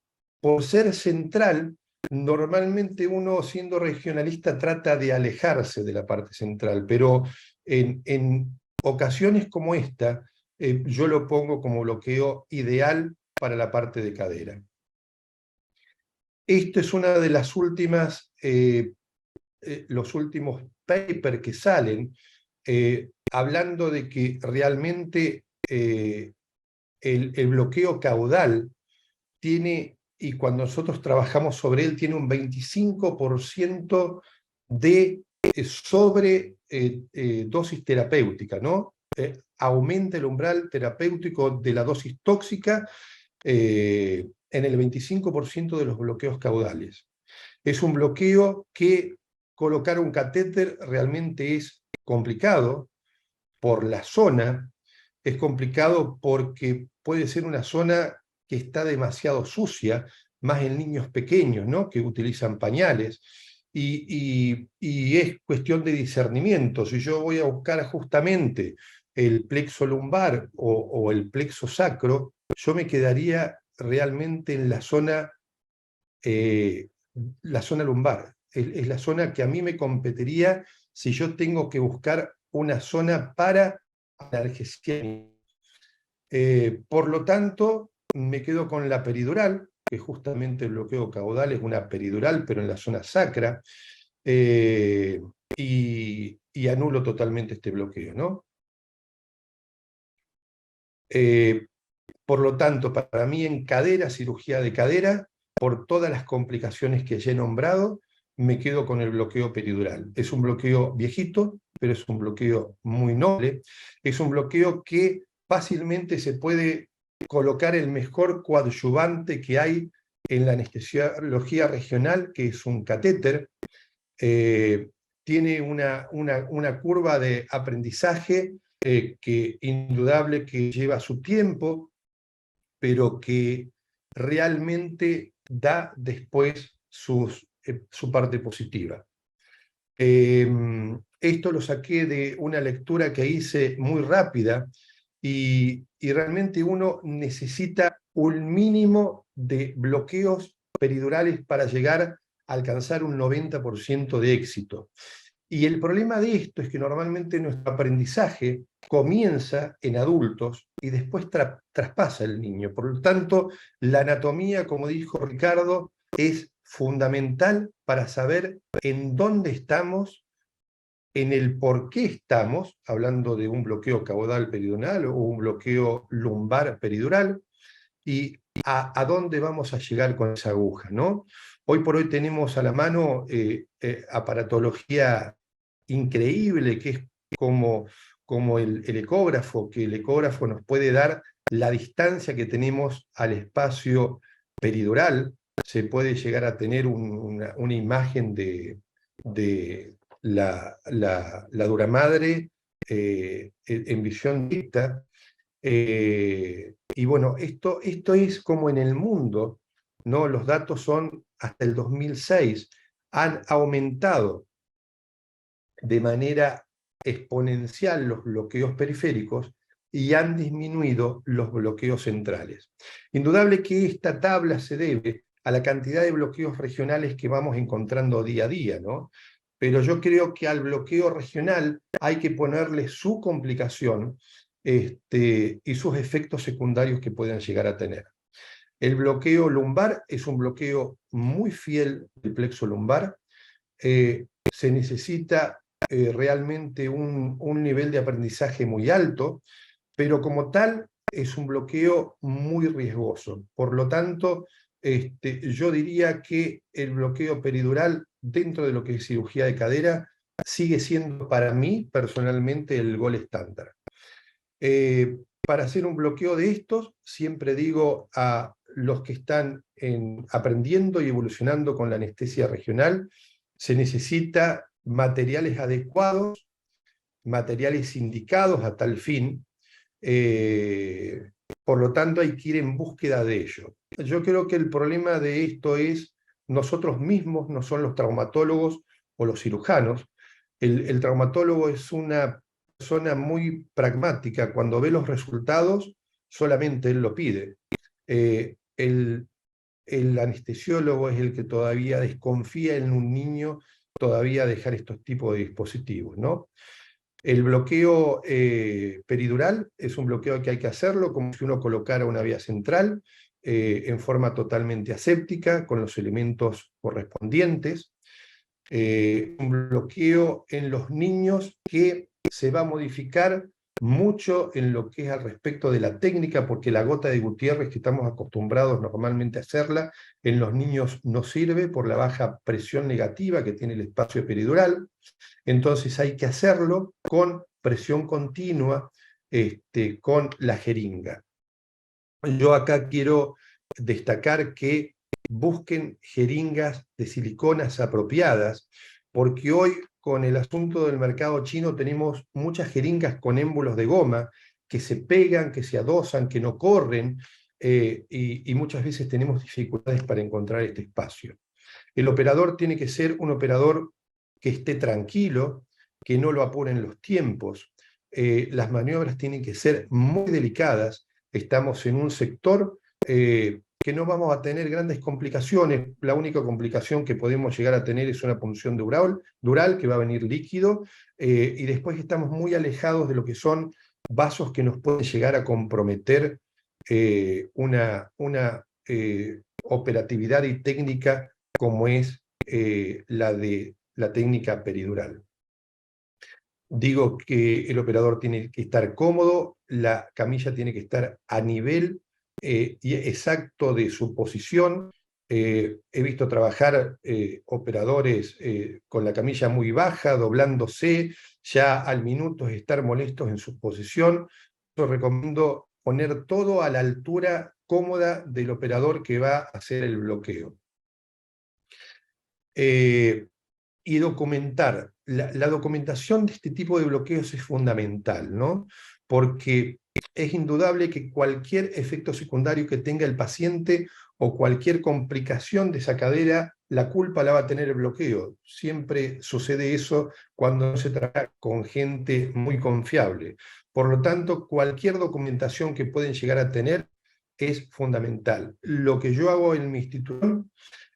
por ser central, normalmente uno siendo regionalista trata de alejarse de la parte central, pero en ocasiones como esta, yo lo pongo como bloqueo ideal para la parte de cadera. Esto es una de las últimas, los últimos papers que salen, hablando de que realmente el bloqueo caudal tiene, y cuando nosotros trabajamos sobre él, tiene un 25% de dosis terapéutica, ¿no? Aumenta el umbral terapéutico de la dosis tóxica en el 25% de los bloqueos caudales. Es un bloqueo que colocar un catéter realmente es complicado por la zona, es complicado porque puede ser una zona que está demasiado sucia, más en niños pequeños, ¿no? Que utilizan pañales, y es cuestión de discernimiento. Si yo voy a buscar justamente el plexo lumbar o el plexo sacro, yo me quedaría realmente en la zona lumbar. Es la zona que a mí me competiría si yo tengo que buscar una zona para analgesia. Por lo tanto, me quedo con la peridural, que justamente el bloqueo caudal es una peridural, pero en la zona sacra, y anulo totalmente este bloqueo, ¿no? Por lo tanto, para mí en cadera, cirugía de cadera, por todas las complicaciones que ya he nombrado, me quedo con el bloqueo peridural. Es un bloqueo viejito, pero es un bloqueo muy noble. Es un bloqueo que fácilmente se puede colocar el mejor coadyuvante que hay en la anestesiología regional, que es un catéter. Tiene una curva de aprendizaje que indudable que lleva su tiempo, pero que realmente da después su parte positiva. Esto lo saqué de una lectura que hice muy rápida y realmente uno necesita un mínimo de bloqueos peridurales para llegar a alcanzar un 90% de éxito. Y el problema de esto es que normalmente nuestro aprendizaje comienza en adultos y después traspasa el niño. Por lo tanto, la anatomía, como dijo Ricardo, es fundamental para saber en dónde estamos, en el por qué estamos, hablando de un bloqueo caudal peridural o un bloqueo lumbar peridural, y a dónde vamos a llegar con esa aguja, ¿no? Hoy por hoy tenemos a la mano aparatología increíble, que es como el ecógrafo, que el ecógrafo nos puede dar la distancia que tenemos al espacio peridural. Se puede llegar a tener una imagen de la duramadre en visión directa. Y bueno, esto es como en el mundo, ¿no? Los datos son hasta el 2006, han aumentado de manera exponencial los bloqueos periféricos y han disminuido los bloqueos centrales. Indudable que esta tabla se debe a la cantidad de bloqueos regionales que vamos encontrando día a día, ¿no? Pero yo creo que al bloqueo regional hay que ponerle su complicación y sus efectos secundarios que puedan llegar a tener. El bloqueo lumbar es un bloqueo muy fiel del plexo lumbar. Se necesita realmente un nivel de aprendizaje muy alto, pero como tal es un bloqueo muy riesgoso. Por lo tanto, yo diría que el bloqueo peridural dentro de lo que es cirugía de cadera sigue siendo para mí personalmente el gol estándar. Para hacer un bloqueo de estos, siempre digo a los que están aprendiendo y evolucionando con la anestesia regional, se necesita materiales adecuados, materiales indicados a tal fin, por lo tanto hay que ir en búsqueda de ello. Yo creo que el problema de esto es nosotros mismos, no son los traumatólogos o los cirujanos. El traumatólogo es una persona muy pragmática, cuando ve los resultados solamente él lo pide. El anestesiólogo es el que todavía desconfía en un niño todavía dejar estos tipos de dispositivos, ¿no? El bloqueo peridural es un bloqueo que hay que hacerlo como si uno colocara una vía central en forma totalmente aséptica, con los elementos correspondientes. Un bloqueo en los niños que se va a modificar mucho en lo que es al respecto de la técnica, porque la gota de Gutiérrez, que estamos acostumbrados normalmente a hacerla, en los niños no sirve por la baja presión negativa que tiene el espacio peridural. Entonces hay que hacerlo con presión continua, con la jeringa. Yo acá quiero destacar que busquen jeringas de siliconas apropiadas, porque hoy con el asunto del mercado chino tenemos muchas jeringas con émbolos de goma que se pegan, que se adosan, que no corren, y muchas veces tenemos dificultades para encontrar este espacio. El operador tiene que ser un operador que esté tranquilo, que no lo apuren los tiempos. Las maniobras tienen que ser muy delicadas. Estamos en un sector que no vamos a tener grandes complicaciones. La única complicación que podemos llegar a tener es una punción dural que va a venir líquido, y después estamos muy alejados de lo que son vasos que nos pueden llegar a comprometer una operatividad y técnica como es la de la técnica peridural. Digo que el operador tiene que estar cómodo, la camilla tiene que estar a nivel y exacto de su posición. He visto trabajar operadores con la camilla muy baja, doblándose, ya al minuto estar molestos en su posición. Yo recomiendo poner todo a la altura cómoda del operador que va a hacer el bloqueo. Y documentar. La documentación de este tipo de bloqueos es fundamental, ¿no? Porque es indudable que cualquier efecto secundario que tenga el paciente o cualquier complicación de esa cadera, la culpa la va a tener el bloqueo. Siempre sucede eso cuando no se trata con gente muy confiable. Por lo tanto, cualquier documentación que pueden llegar a tener es fundamental. Lo que yo hago en mi institución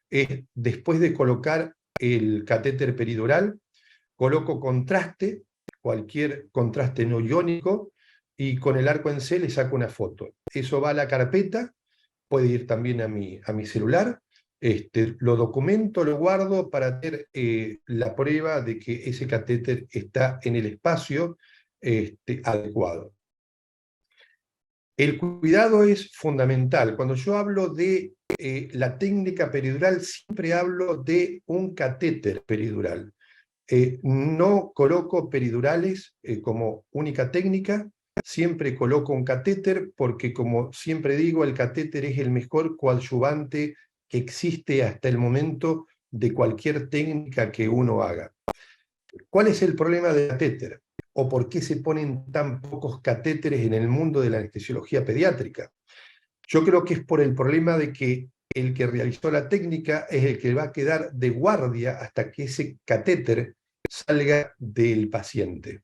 es, después de colocar el catéter peridural, coloco contraste, cualquier contraste no iónico, y con el arco en C le saco una foto. Eso va a la carpeta, puede ir también a mi celular, lo documento, lo guardo para tener la prueba de que ese catéter está en el espacio adecuado. El cuidado es fundamental. Cuando yo hablo de la técnica peridural, siempre hablo de un catéter peridural. No coloco peridurales como única técnica, siempre coloco un catéter porque, como siempre digo, el catéter es el mejor coadyuvante que existe hasta el momento de cualquier técnica que uno haga. ¿Cuál es el problema del catéter? ¿O por qué se ponen tan pocos catéteres en el mundo de la anestesiología pediátrica? Yo creo que es por el problema de que el que realizó la técnica es el que va a quedar de guardia hasta que ese catéter salga del paciente.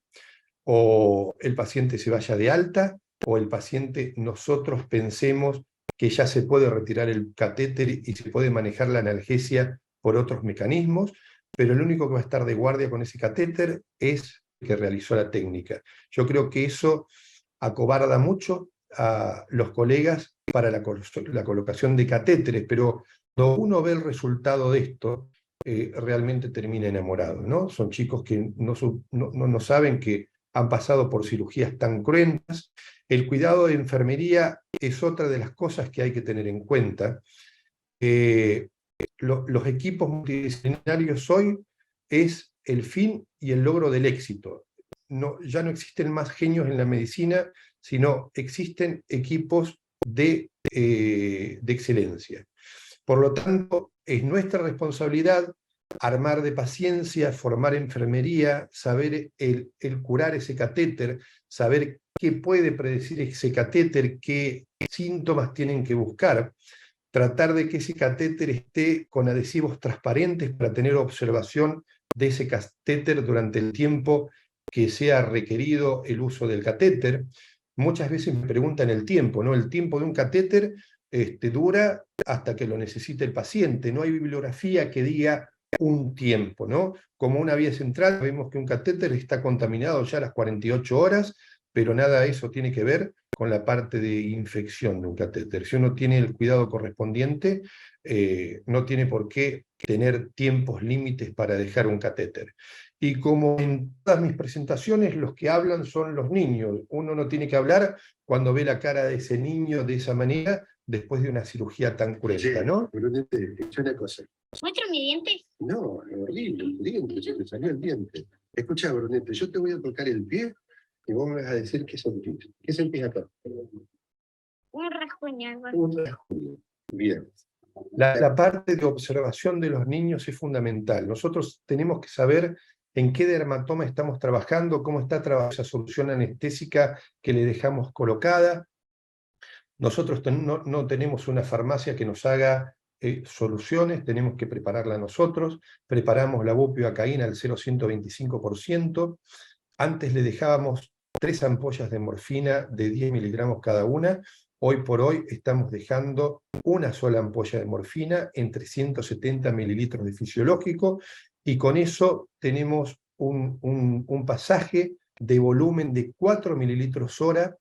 O el paciente se vaya de alta, o el paciente, nosotros pensemos que ya se puede retirar el catéter y se puede manejar la analgesia por otros mecanismos, pero el único que va a estar de guardia con ese catéter es el que realizó la técnica. Yo creo que eso acobarda mucho a los colegas para la colocación de catéteres, pero cuando uno ve el resultado de esto, realmente termina enamorado, ¿no? Son chicos que no saben que han pasado por cirugías tan cruentas. El cuidado de enfermería es otra de las cosas que hay que tener en cuenta. Los equipos multidisciplinarios hoy es el fin y el logro del éxito. Ya no existen más genios en la medicina, sino existen equipos de excelencia. Por lo tanto, es nuestra responsabilidad armar de paciencia, formar enfermería, saber el curar ese catéter, saber qué puede predecir ese catéter, qué síntomas tienen que buscar, tratar de que ese catéter esté con adhesivos transparentes para tener observación de ese catéter durante el tiempo que sea requerido el uso del catéter. Muchas veces me preguntan el tiempo, ¿no? El tiempo de un catéter dura hasta que lo necesite el paciente. No hay bibliografía que diga un tiempo, ¿no? Como una vía central, vemos que un catéter está contaminado ya a las 48 horas, pero nada de eso tiene que ver con la parte de infección de un catéter. Si uno tiene el cuidado correspondiente, no tiene por qué tener tiempos límites para dejar un catéter. Y como en todas mis presentaciones, los que hablan son los niños. Uno no tiene que hablar cuando ve la cara de ese niño de esa manera después de una cirugía tan cruenta, ¿no? Brunete, escucha una cosa. ¿Muestro mi diente? No, es horrible, el diente, se te salió el diente. Escucha, Brunete, yo te voy a tocar el pie y vos me vas a decir qué sentís. ¿Qué sentís acá? Un rasguño. Un rasguño. Bien. La parte de observación de los niños es fundamental. Nosotros tenemos que saber en qué dermatoma estamos trabajando, cómo está trabajando esa solución anestésica que le dejamos colocada. Nosotros no tenemos una farmacia que nos haga soluciones, tenemos que prepararla nosotros. Preparamos la bupivacaína al 0,125%. Antes le dejábamos 3 ampollas de morfina de 10 miligramos cada una. Hoy por hoy estamos dejando una sola ampolla de morfina en 370 mililitros de fisiológico, y con eso tenemos un pasaje de volumen de 4 mililitros hora.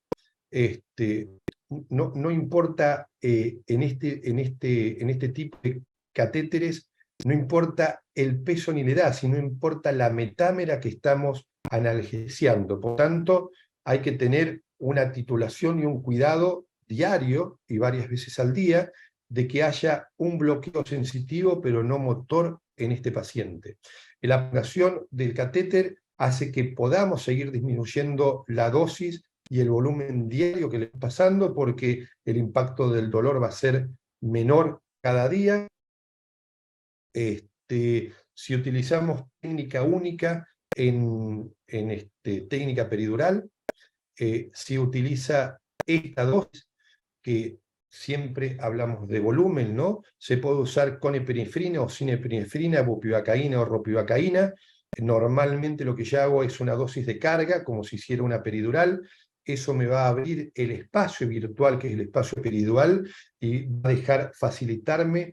No importa en este tipo de catéteres, no importa el peso ni la edad, sino importa la metámera que estamos analgesiando. Por tanto, hay que tener una titulación y un cuidado diario y varias veces al día de que haya un bloqueo sensitivo pero no motor en este paciente. La aplicación del catéter hace que podamos seguir disminuyendo la dosis y el volumen diario que le está pasando, porque el impacto del dolor va a ser menor cada día. Si utilizamos técnica única en técnica peridural, si utiliza esta dosis, que siempre hablamos de volumen, ¿no? Se puede usar con epinefrina o sin epinefrina, bupivacaína o ropivacaína. Normalmente lo que yo hago es una dosis de carga, como si hiciera una peridural. Eso me va a abrir el espacio virtual, que es el espacio peridural, y va a dejar facilitarme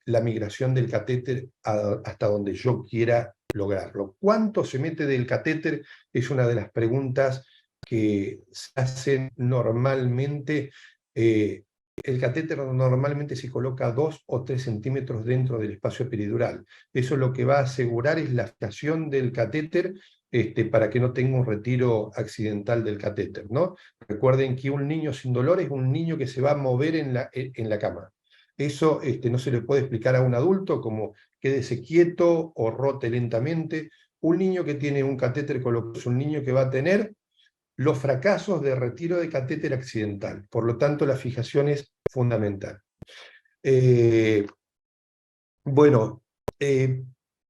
la migración del catéter hasta donde yo quiera lograrlo. ¿Cuánto se mete del catéter? Es una de las preguntas que se hacen normalmente. El catéter normalmente se coloca 2 o 3 centímetros dentro del espacio peridural. Eso lo que va a asegurar es la fijación del catéter para que no tenga un retiro accidental del catéter, ¿no? Recuerden que un niño sin dolor es un niño que se va a mover en la cama. Eso no se le puede explicar a un adulto como quédese quieto o rote lentamente. Un niño que tiene un catéter colocado es un niño que va a tener los fracasos de retiro de catéter accidental. Por lo tanto, la fijación es fundamental. Bueno,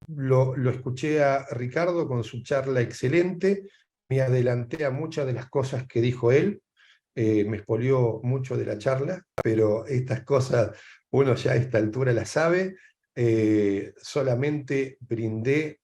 lo escuché a Ricardo con su charla excelente, me adelanté a muchas de las cosas que dijo él, me expolió mucho de la charla, pero estas cosas uno ya a esta altura las sabe. Solamente brindé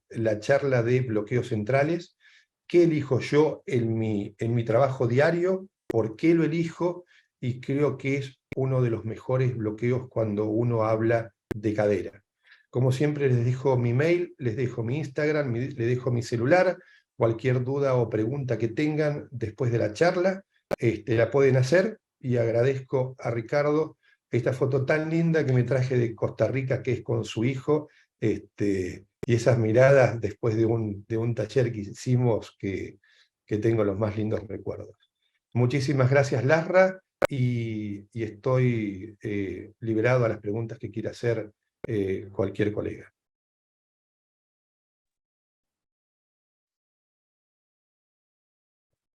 la charla de bloqueos centrales, qué elijo yo en mi trabajo diario, por qué lo elijo, y creo que es uno de los mejores bloqueos cuando uno habla de cadera. Como siempre les dejo mi mail, les dejo mi Instagram, les dejo mi celular. Cualquier duda o pregunta que tengan después de la charla, la pueden hacer, y agradezco a Ricardo esta foto tan linda que me traje de Costa Rica, que es con su hijo, y esas miradas después de un taller que hicimos que tengo los más lindos recuerdos. Muchísimas gracias, Larra, y estoy liberado a las preguntas que quiera hacer cualquier colega.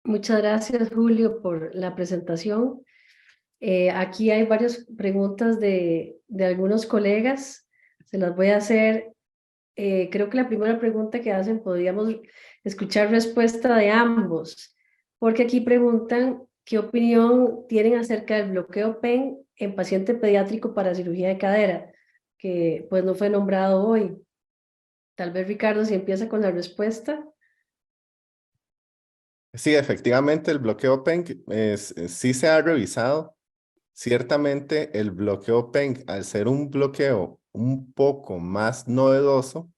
Muchas gracias, Julio, por la presentación. Aquí hay varias preguntas de algunos colegas. Se las voy a hacer. Creo que la primera pregunta que hacen podríamos escuchar respuesta de ambos, porque aquí preguntan qué opinión tienen acerca del bloqueo PEN en paciente pediátrico para cirugía de cadera, que pues no fue nombrado hoy. Tal vez Ricardo, si empieza con la respuesta. Sí, efectivamente el bloqueo PENC sí se ha revisado. Ciertamente el bloqueo PENC, al ser un bloqueo un poco más novedoso,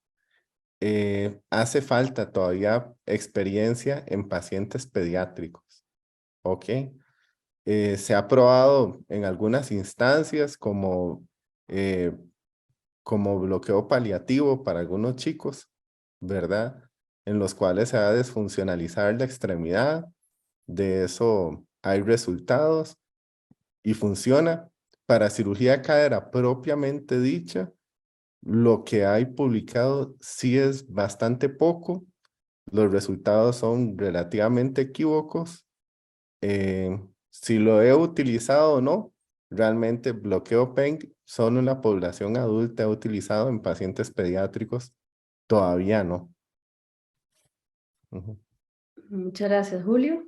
hace falta todavía experiencia en pacientes pediátricos. ¿Ok? Se ha probado en algunas instancias como bloqueo paliativo para algunos chicos, ¿verdad? En los cuales se va a desfuncionalizar la extremidad. De eso hay resultados y funciona. Para cirugía de cadera propiamente dicha, lo que hay publicado sí es bastante poco. Los resultados son relativamente equívocos. Si lo he utilizado o no, realmente bloqueo PENC solo en la población adulta he utilizado, en pacientes pediátricos todavía no. Muchas gracias, Julio.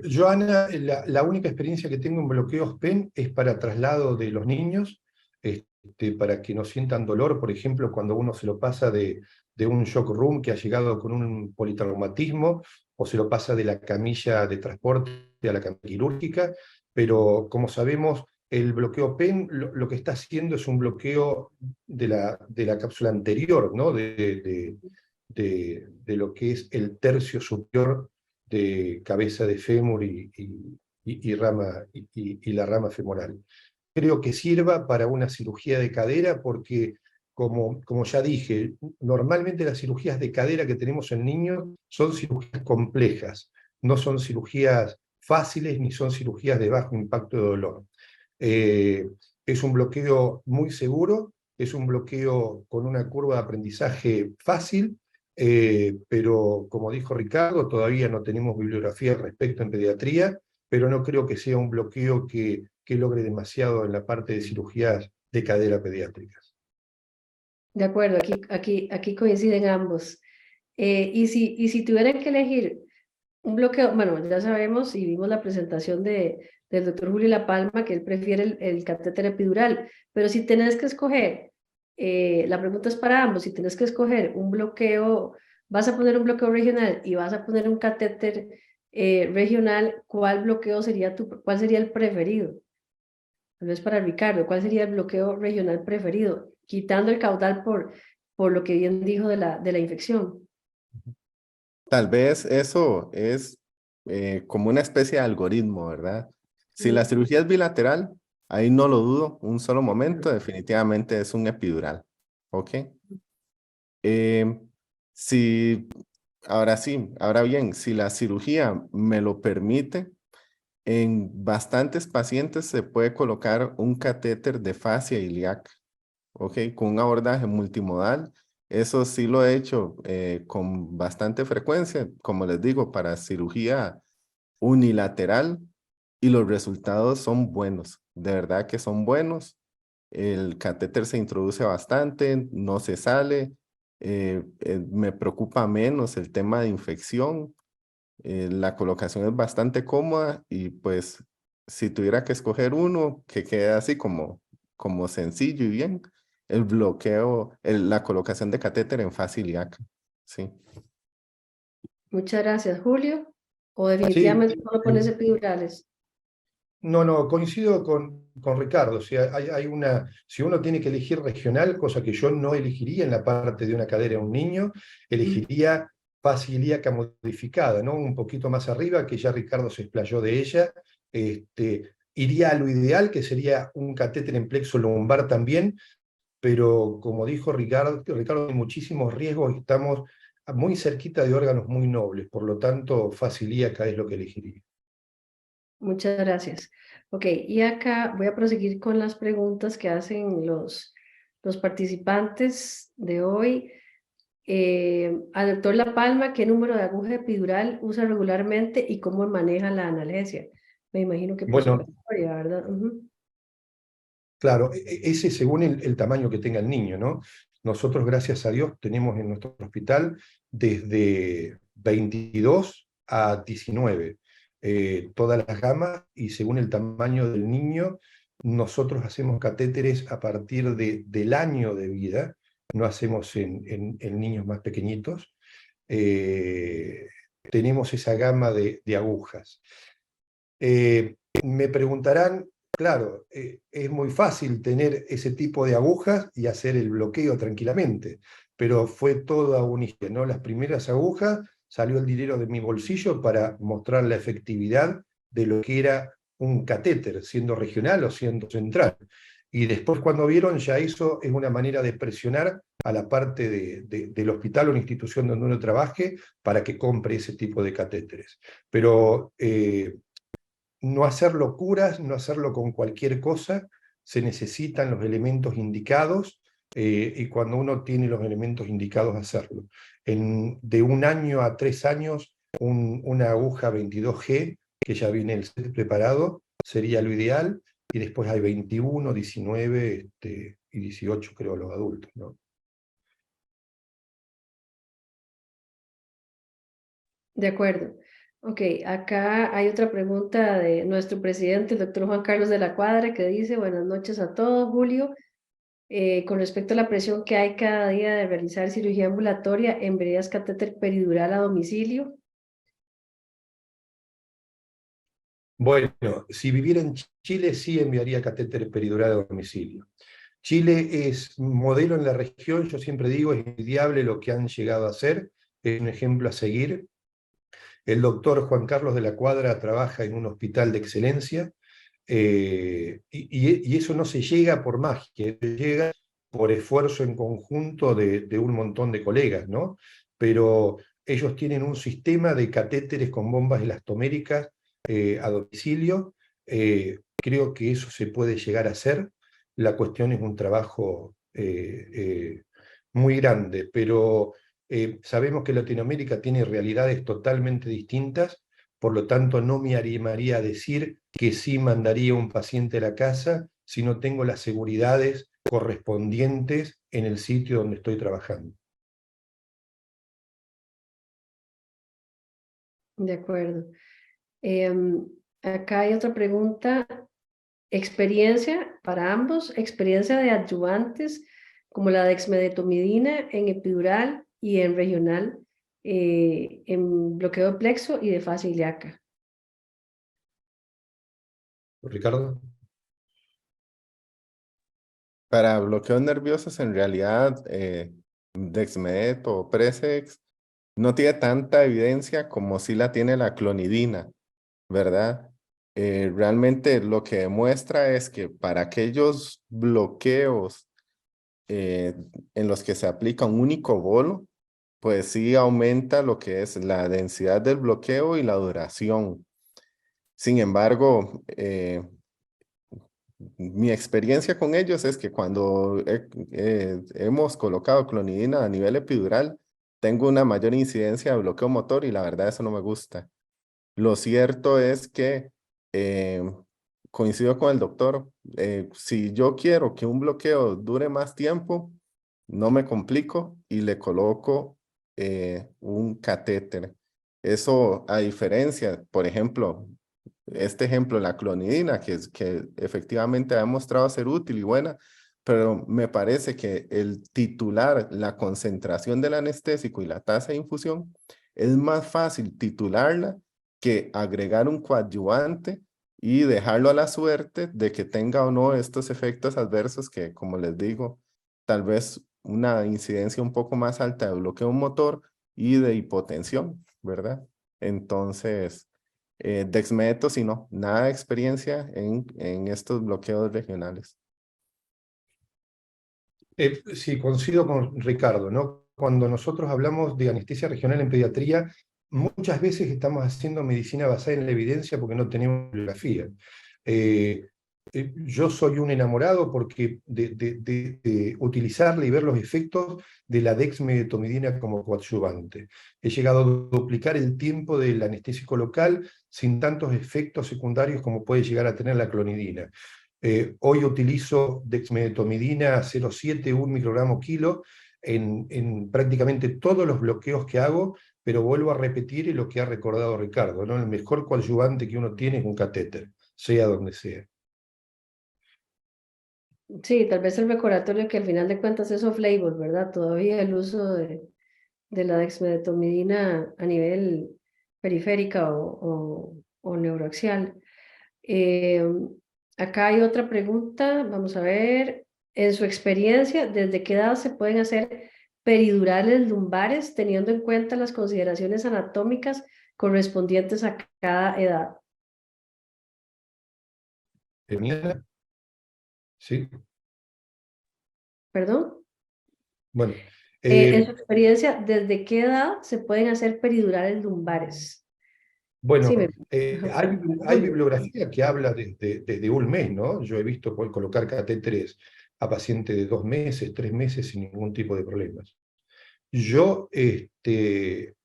Joana, la única experiencia que tengo en bloqueos PEN es para traslado de los niños, para que no sientan dolor, por ejemplo, cuando uno se lo pasa de un shock room que ha llegado con un politraumatismo, o se lo pasa de la camilla de transporte a la camilla quirúrgica, pero como sabemos, el bloqueo PEN lo que está haciendo es un bloqueo de la cápsula anterior, ¿no? de lo que es el tercio superior de cabeza de fémur y la rama femoral. Creo que sirva para una cirugía de cadera porque, como ya dije, normalmente las cirugías de cadera que tenemos en niños son cirugías complejas, no son cirugías fáciles ni son cirugías de bajo impacto de dolor. Es un bloqueo muy seguro, es un bloqueo con una curva de aprendizaje fácil, pero como dijo Ricardo, todavía no tenemos bibliografía al respecto en pediatría, pero no creo que sea un bloqueo que logre demasiado en la parte de cirugías de cadera pediátricas. De acuerdo, aquí coinciden ambos. Y si tuvieran que elegir Un bloqueo, bueno, ya sabemos y vimos la presentación del doctor Julio La Palma que él prefiere el catéter epidural, pero si tenés que escoger, la pregunta es para ambos, si tenés que escoger un bloqueo, vas a poner un bloqueo regional y vas a poner un catéter regional, ¿cuál bloqueo sería cuál sería el preferido? Tal vez para Ricardo, ¿cuál sería el bloqueo regional preferido? Quitando el caudal por lo que bien dijo de la infección. Tal vez eso es como una especie de algoritmo, ¿verdad? Si la cirugía es bilateral, ahí no lo dudo, un solo momento, definitivamente es un epidural, ¿ok? Si, ahora sí, ahora bien, si la cirugía me lo permite, en bastantes pacientes se puede colocar un catéter de fascia ilíaca, ¿ok? Con un abordaje multimodal. Eso sí lo he hecho con bastante frecuencia, como les digo, para cirugía unilateral y los resultados son buenos, de verdad que son buenos. El catéter se introduce bastante, no se sale, me preocupa menos el tema de infección, la colocación es bastante cómoda y pues si tuviera que escoger uno que quede así como sencillo y bien, el bloqueo, la colocación de catéter en fase ilíaca, sí. Muchas gracias, Julio. O Sí, definitivamente solo pones epidurales. no, coincido con Ricardo. O sea, si uno tiene que elegir regional, cosa que yo no elegiría en la parte de una cadera a un niño, elegiría fascia ilíaca modificada, ¿no? Un poquito más arriba, que ya Ricardo se explayó de ella. Iría a lo ideal, que sería un catéter en plexo lumbar también, pero como dijo Ricardo, hay muchísimos riesgos y estamos muy cerquita de órganos muy nobles, por lo tanto, fascia ilíaca es lo que elegiría. Muchas gracias. Ok, y acá voy a proseguir con las preguntas que hacen los participantes de hoy. Al doctor La Palma, ¿qué número de aguja epidural usa regularmente y cómo maneja la analgesia? Me imagino que Bueno, posoperatoria, ¿verdad? claro, ese según el tamaño que tenga el niño, ¿no? Nosotros, gracias a Dios, tenemos en nuestro hospital desde 22 a 19, todas las gamas, y según el tamaño del niño, nosotros hacemos catéteres a partir del año de vida, no hacemos en niños más pequeñitos. Eh, Tenemos esa gama de agujas. Me preguntarán, claro, es muy fácil tener ese tipo de agujas y hacer el bloqueo tranquilamente, pero fue toda una historia, ¿no? Las primeras agujas salió el dinero de mi bolsillo para mostrar la efectividad de lo que era un catéter, siendo regional o siendo central. Y después cuando vieron, ya eso es una manera de presionar a la parte del hospital o la institución donde uno trabaje para que compre ese tipo de catéteres. Pero no hacer locuras, no hacerlo con cualquier cosa, se necesitan los elementos indicados y cuando uno tiene los elementos indicados hacerlo. De 1 año a 3 años, una aguja 22G, que ya viene el set preparado, sería lo ideal, y después hay 21, 19 y 18, creo, los adultos, ¿no? De acuerdo. Ok, acá hay otra pregunta de nuestro presidente, el doctor Juan Carlos de la Cuadra, que dice, buenas noches a todos, Julio. Con respecto a la presión que hay cada día de realizar cirugía ambulatoria, ¿enviarías catéter peridural a domicilio? Bueno, si viviera en Chile, sí enviaría catéter peridural a domicilio. Chile es modelo en la región, yo siempre digo, es envidiable lo que han llegado a hacer, es un ejemplo a seguir. El doctor Juan Carlos de la Cuadra trabaja en un hospital de excelencia, y eso no se llega por magia, llega por esfuerzo en conjunto de un montón de colegas, ¿no? Pero ellos tienen un sistema de catéteres con bombas elastoméricas a domicilio. Creo que eso se puede llegar a hacer. La cuestión es un trabajo muy grande, pero sabemos que Latinoamérica tiene realidades totalmente distintas, por lo tanto no me animaría a decir que sí mandaría un paciente a la casa si no tengo las seguridades correspondientes en el sitio donde estoy trabajando. De acuerdo. Acá hay otra pregunta. Experiencia para ambos, experiencia de adyuvantes como la dexmedetomidina en epidural y en regional, en bloqueo de plexo y de fase ilíaca. Ricardo. Para bloqueos nerviosos, en realidad, Dexmed o Presex no tiene tanta evidencia como sí la tiene la clonidina, ¿verdad? Realmente lo que demuestra es que para aquellos bloqueos en los que se aplica un único bolo, pues sí aumenta lo que es la densidad del bloqueo y la duración. Sin embargo, mi experiencia con ellos es que cuando hemos colocado clonidina a nivel epidural, tengo una mayor incidencia de bloqueo motor y la verdad eso no me gusta. Lo cierto es que coincido con el doctor, si yo quiero que un bloqueo dure más tiempo, no me complico y le coloco un catéter. Eso a diferencia, por ejemplo, este ejemplo, la clonidina, que efectivamente ha demostrado ser útil y buena, pero me parece que el titular, la concentración del anestésico y la tasa de infusión, es más fácil titularla que agregar un coadyuvante y dejarlo a la suerte de que tenga o no estos efectos adversos que, como les digo, tal vez una incidencia un poco más alta de bloqueo motor y de hipotensión, ¿verdad? Entonces, Dexmedeto, si no, nada de experiencia en estos bloqueos regionales. Sí, coincido con Ricardo, ¿no? Cuando nosotros hablamos de anestesia regional en pediatría, muchas veces estamos haciendo medicina basada en la evidencia porque no tenemos bibliografía. Yo soy un enamorado porque de utilizarla y ver los efectos de la dexmedetomidina como coadyuvante. He llegado a duplicar el tiempo del anestésico local sin tantos efectos secundarios como puede llegar a tener la clonidina. Hoy utilizo dexmedetomidina 0,7, 1 microgramo kilo en prácticamente todos los bloqueos que hago, pero vuelvo a repetir lo que ha recordado Ricardo, ¿no? El mejor coadyuvante que uno tiene es un catéter, sea donde sea. Sí, tal vez el recordatorio que al final de cuentas es off-label, ¿verdad? Todavía el uso de la dexmedetomidina a nivel periférica o neuroaxial. Acá hay otra pregunta, vamos a ver. En su experiencia, ¿desde qué edad se pueden hacer peridurales lumbares teniendo en cuenta las consideraciones anatómicas correspondientes a cada edad? ¿Sí? ¿Perdón? Bueno. En su experiencia, ¿desde qué edad se pueden hacer peridurales lumbares? Bueno, Sí, hay bibliografía que habla desde un mes, ¿no? Yo he visto poder colocar catéteres a pacientes de 2 meses, 3 meses sin ningún tipo de problemas. Yo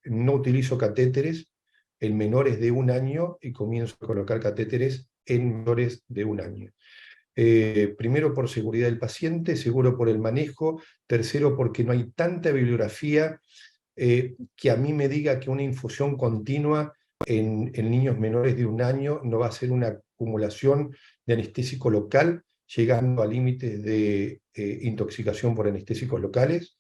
no utilizo catéteres en menores de 1 año y comienzo a colocar catéteres en menores de 1 año. Primero por seguridad del paciente, seguro por el manejo, tercero porque no hay tanta bibliografía que a mí me diga que una infusión continua en niños menores de 1 año no va a ser una acumulación de anestésico local, llegando a límites de intoxicación por anestésicos locales.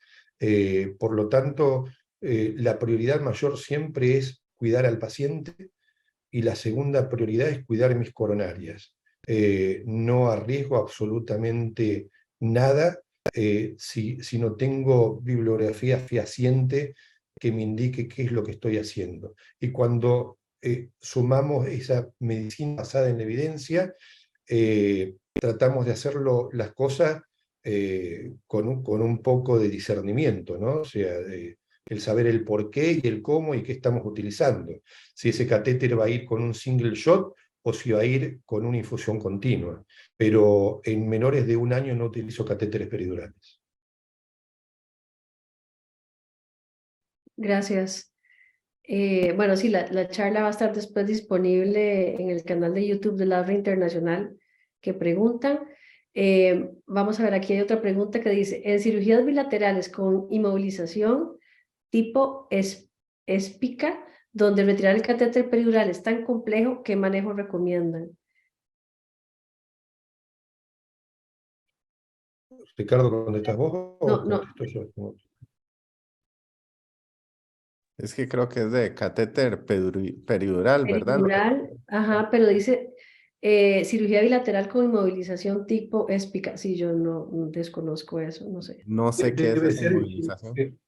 Por lo tanto, la prioridad mayor siempre es cuidar al paciente y la segunda prioridad es cuidar mis coronarias. No arriesgo absolutamente nada si no tengo bibliografía fehaciente que me indique qué es lo que estoy haciendo. Y cuando sumamos esa medicina basada en la evidencia, tratamos de hacerlo las cosas con un poco de discernimiento, ¿no? O sea, el saber el por qué y el cómo y qué estamos utilizando. Si ese catéter va a ir con un single shot o si va a ir con una infusión continua. Pero en menores de 1 año no utilizo catéteres peridurales. Gracias. Bueno, sí, la charla va a estar después disponible en el canal de YouTube de LABRA Internacional que preguntan. Vamos a ver, aquí hay otra pregunta que dice, en cirugías bilaterales con inmovilización tipo ESPICA, donde retirar el catéter peridural es tan complejo, ¿qué manejo recomiendan? Ricardo, ¿contestás vos No, o no, contesto yo? Es que creo que es de catéter peridural, ¿verdad? peridural, ajá, pero dice cirugía bilateral con inmovilización tipo éspica. Sí, yo no desconozco eso, no sé. No sé qué es Debe esa ser, inmovilización.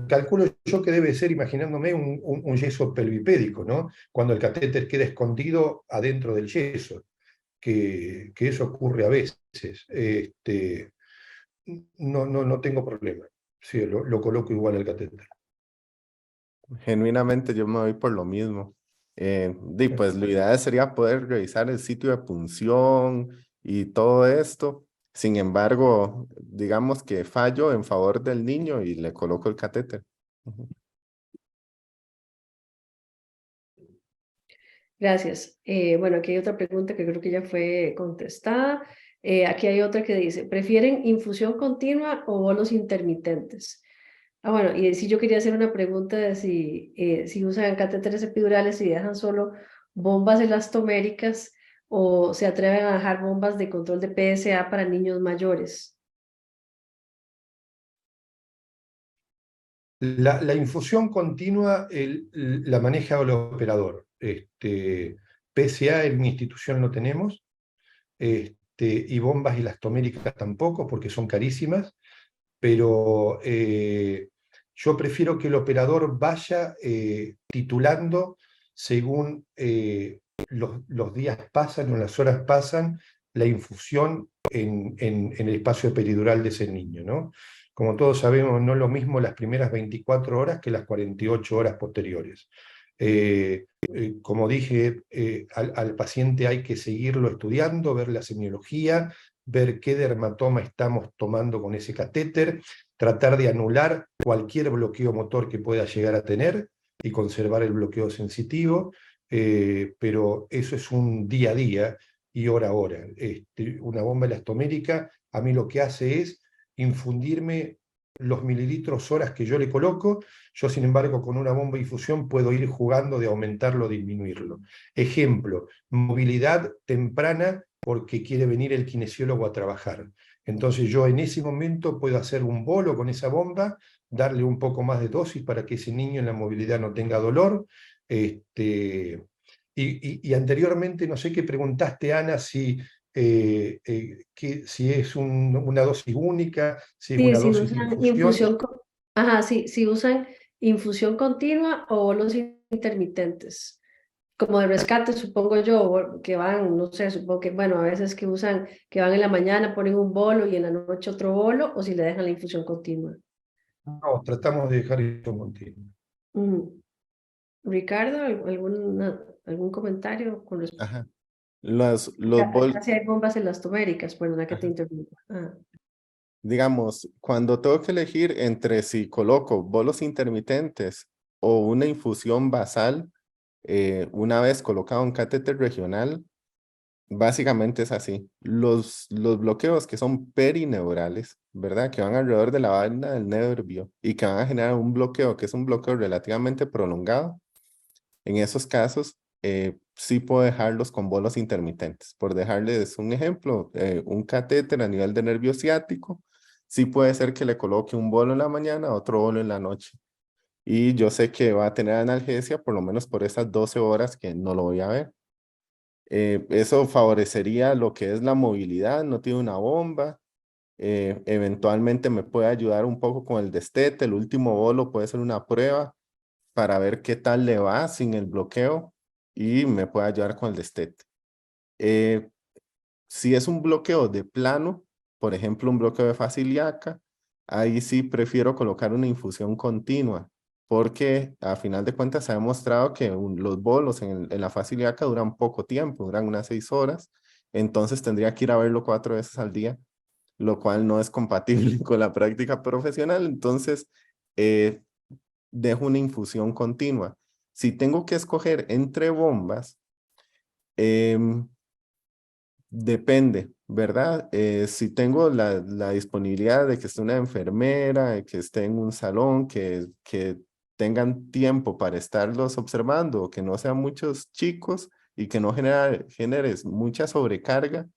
calculo yo que debe ser, imaginándome, un yeso pelvipédico, ¿no? Cuando el catéter queda escondido adentro del yeso, que eso ocurre a veces. No tengo problema. Sí, lo coloco igual al catéter. Genuinamente yo me voy por lo mismo. Pues lo ideal sería poder revisar el sitio de punción y todo esto. Sin embargo, digamos que fallo en favor del niño y le coloco el catéter. Ujú. Gracias. Bueno, aquí hay otra pregunta que creo que ya fue contestada. Aquí hay otra que dice, ¿prefieren infusión continua o bolos intermitentes? Ah, bueno, y si yo quería hacer una pregunta de si usan catéteres epidurales y dejan solo bombas elastoméricas o se atreven a dejar bombas de control de PSA para niños mayores. La infusión continua la maneja el operador. PSA en mi institución no tenemos, y bombas elastoméricas tampoco, porque son carísimas, pero yo prefiero que el operador vaya titulando según los días pasan o las horas pasan la infusión en el espacio peridural de ese niño, ¿no? Como todos sabemos, no es lo mismo las primeras 24 horas que las 48 horas posteriores. Como dije, al paciente hay que seguirlo estudiando, ver la semiología, ver qué dermatoma estamos tomando con ese catéter, tratar de anular cualquier bloqueo motor que pueda llegar a tener y conservar el bloqueo sensitivo, pero eso es un día a día y hora a hora. Una bomba elastomérica a mí lo que hace es infundirme los mililitros horas que yo le coloco. Yo, sin embargo, con una bomba de infusión puedo ir jugando de aumentarlo o disminuirlo. Ejemplo, movilidad temprana porque quiere venir el kinesiólogo a trabajar. Entonces yo en ese momento puedo hacer un bolo con esa bomba, darle un poco más de dosis para que ese niño en la movilidad no tenga dolor. Y anteriormente, no sé qué preguntaste, Ana, si es una dosis única, si es Sí, una si dosis de usan infusión. ajá, sí, si usan infusión continua o bolos intermitentes, como de rescate, supongo yo, o que van, no sé, supongo que, bueno, a veces que usan, que van en la mañana, ponen un bolo y en la noche otro bolo, o si le dejan la infusión continua. No, tratamos de dejar eso continuo. Ujú. Ricardo, ¿algún comentario con respecto? Ajá. Los Acá sí hay bombas elastoméricas, perdona que te Ajá. interrumpa. Ah. Digamos, cuando tengo que elegir entre si coloco bolos intermitentes o una infusión basal, una vez colocado un catéter regional, básicamente es así. Los bloqueos que son perineurales, ¿verdad? Que van alrededor de la vaina del nervio y que van a generar un bloqueo que es un bloqueo relativamente prolongado. En esos casos, sí puedo dejarlos con bolos intermitentes. Por dejarles un ejemplo, un catéter a nivel de nervio ciático, sí puede ser que le coloque un bolo en la mañana, otro bolo en la noche. Y yo sé que va a tener analgesia por lo menos por esas 12 horas que no lo voy a ver. Eso favorecería lo que es la movilidad, no tiene una bomba. Eventualmente me puede ayudar un poco con el destete. El último bolo puede ser una prueba para ver qué tal le va sin el bloqueo y me puede ayudar con el destete. Si es un bloqueo de plano, por ejemplo, un bloqueo de fase ilíaca, ahí sí prefiero colocar una infusión continua, porque a final de cuentas se ha demostrado que los bolos en la fase ilíaca duran poco tiempo, duran unas 6 horas, entonces tendría que ir a verlo 4 veces al día, lo cual no es compatible con la práctica profesional, entonces dejo una infusión continua. Si tengo que escoger entre bombas, depende, ¿verdad? Si tengo la disponibilidad de que esté una enfermera, de que esté en un salón, que tengan tiempo para estarlos observando, que no sean muchos chicos y que no generes mucha sobrecarga,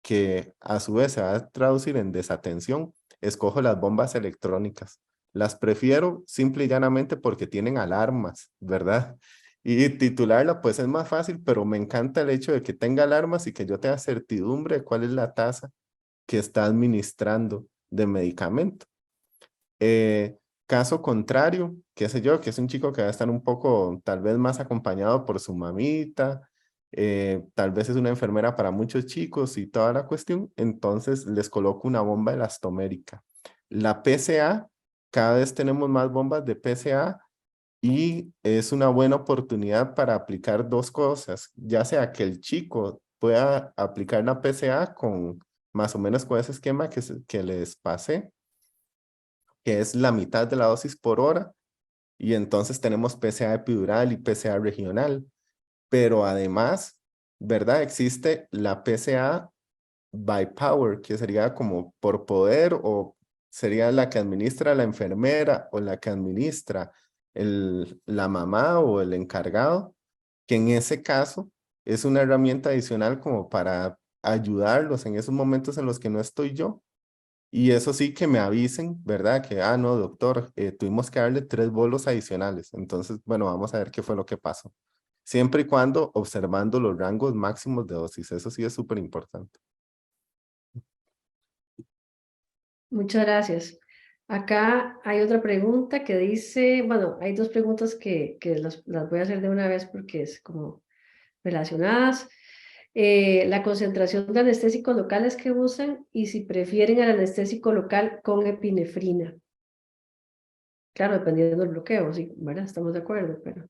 que a su vez se va a traducir en desatención, escojo las bombas electrónicas. Las prefiero simple y llanamente porque tienen alarmas, ¿verdad? Y titularla pues es más fácil, pero me encanta el hecho de que tenga alarmas y que yo tenga certidumbre de cuál es la tasa que está administrando de medicamento. Caso contrario, qué sé yo, que es un chico que va a estar un poco tal vez más acompañado por su mamita, tal vez es una enfermera para muchos chicos y toda la cuestión, entonces les coloco una bomba elastomérica. La PCA, cada vez tenemos más bombas de PCA y es una buena oportunidad para aplicar dos cosas, ya sea que el chico pueda aplicar la PCA con más o menos con ese esquema que les pasé, que es la mitad de la dosis por hora, y entonces tenemos PCA epidural y PCA regional, pero además, ¿verdad? Existe la PCA by power, que sería como por poder, o sería la que administra la enfermera o la que administra la mamá o el encargado, que en ese caso es una herramienta adicional como para ayudarlos en esos momentos en los que no estoy yo. Y eso sí, que me avisen, ¿verdad? Que, no, doctor, tuvimos que darle 3 bolos adicionales. Entonces, bueno, vamos a ver qué fue lo que pasó. Siempre y cuando observando los rangos máximos de dosis. Eso sí es súper importante. Muchas gracias. Acá hay otra pregunta que dice, bueno, hay dos preguntas que las voy a hacer de una vez porque es como relacionadas. La concentración de anestésicos locales que usan y si prefieren el anestésico local con epinefrina. Claro, dependiendo del bloqueo, sí, ¿verdad? Estamos de acuerdo, pero...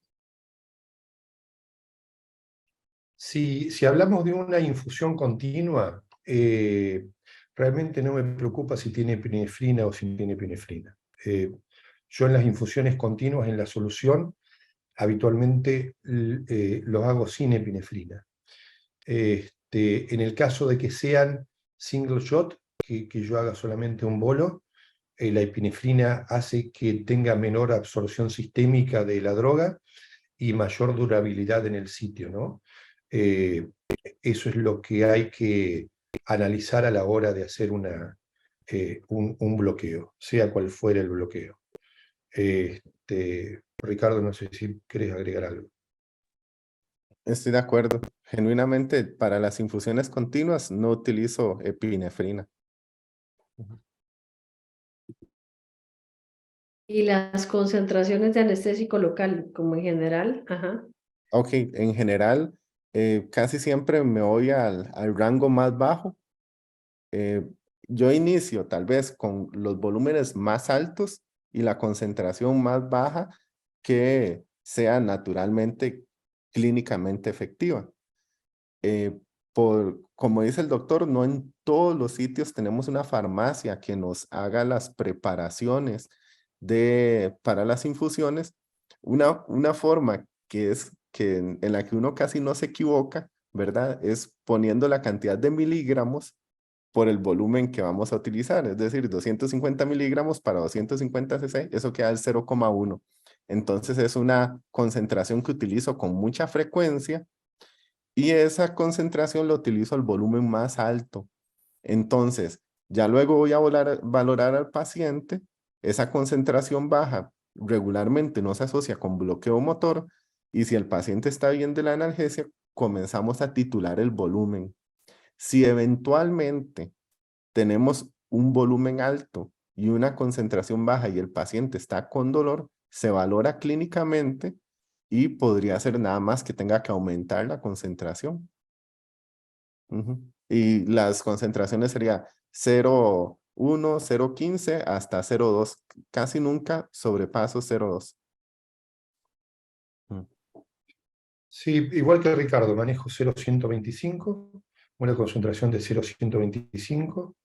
Si hablamos de una infusión continua, realmente no me preocupa si tiene epinefrina o si tiene epinefrina. Yo en las infusiones continuas, en la solución, habitualmente los hago sin epinefrina. En el caso de que sean single shot, que yo haga solamente un bolo, la epinefrina hace que tenga menor absorción sistémica de la droga y mayor durabilidad en el sitio, ¿no? Eso es lo que hay que analizar a la hora de hacer un bloqueo, sea cual fuera el bloqueo. Ricardo, no sé si querés agregar algo. Estoy de acuerdo. Genuinamente, para las infusiones continuas no utilizo epinefrina. Y las concentraciones de anestésico local, como en general, ajá. Ok, en general, casi siempre me voy al rango más bajo. Yo inicio tal vez con los volúmenes más altos y la concentración más baja que sea naturalmente clínicamente efectiva. Como dice el doctor, no en todos los sitios tenemos una farmacia que nos haga las preparaciones para las infusiones. Una forma en la que uno casi no se equivoca, ¿verdad? Es poniendo la cantidad de miligramos por el volumen que vamos a utilizar, es decir, 250 miligramos para 250 cc, eso queda el 0,1. Entonces es una concentración que utilizo con mucha frecuencia y esa concentración lo utilizo al volumen más alto. Entonces, ya luego voy a valorar al paciente, esa concentración baja regularmente no se asocia con bloqueo motor y si el paciente está bien de la analgesia, comenzamos a titular el volumen. Si eventualmente tenemos un volumen alto y una concentración baja y el paciente está con dolor, se valora clínicamente y podría ser nada más que tenga que aumentar la concentración. Y las concentraciones serían 0,1, 0,15 hasta 0,2. Casi nunca sobrepaso 0,2. Sí, igual que Ricardo, manejo 0,125, una concentración de 0,125,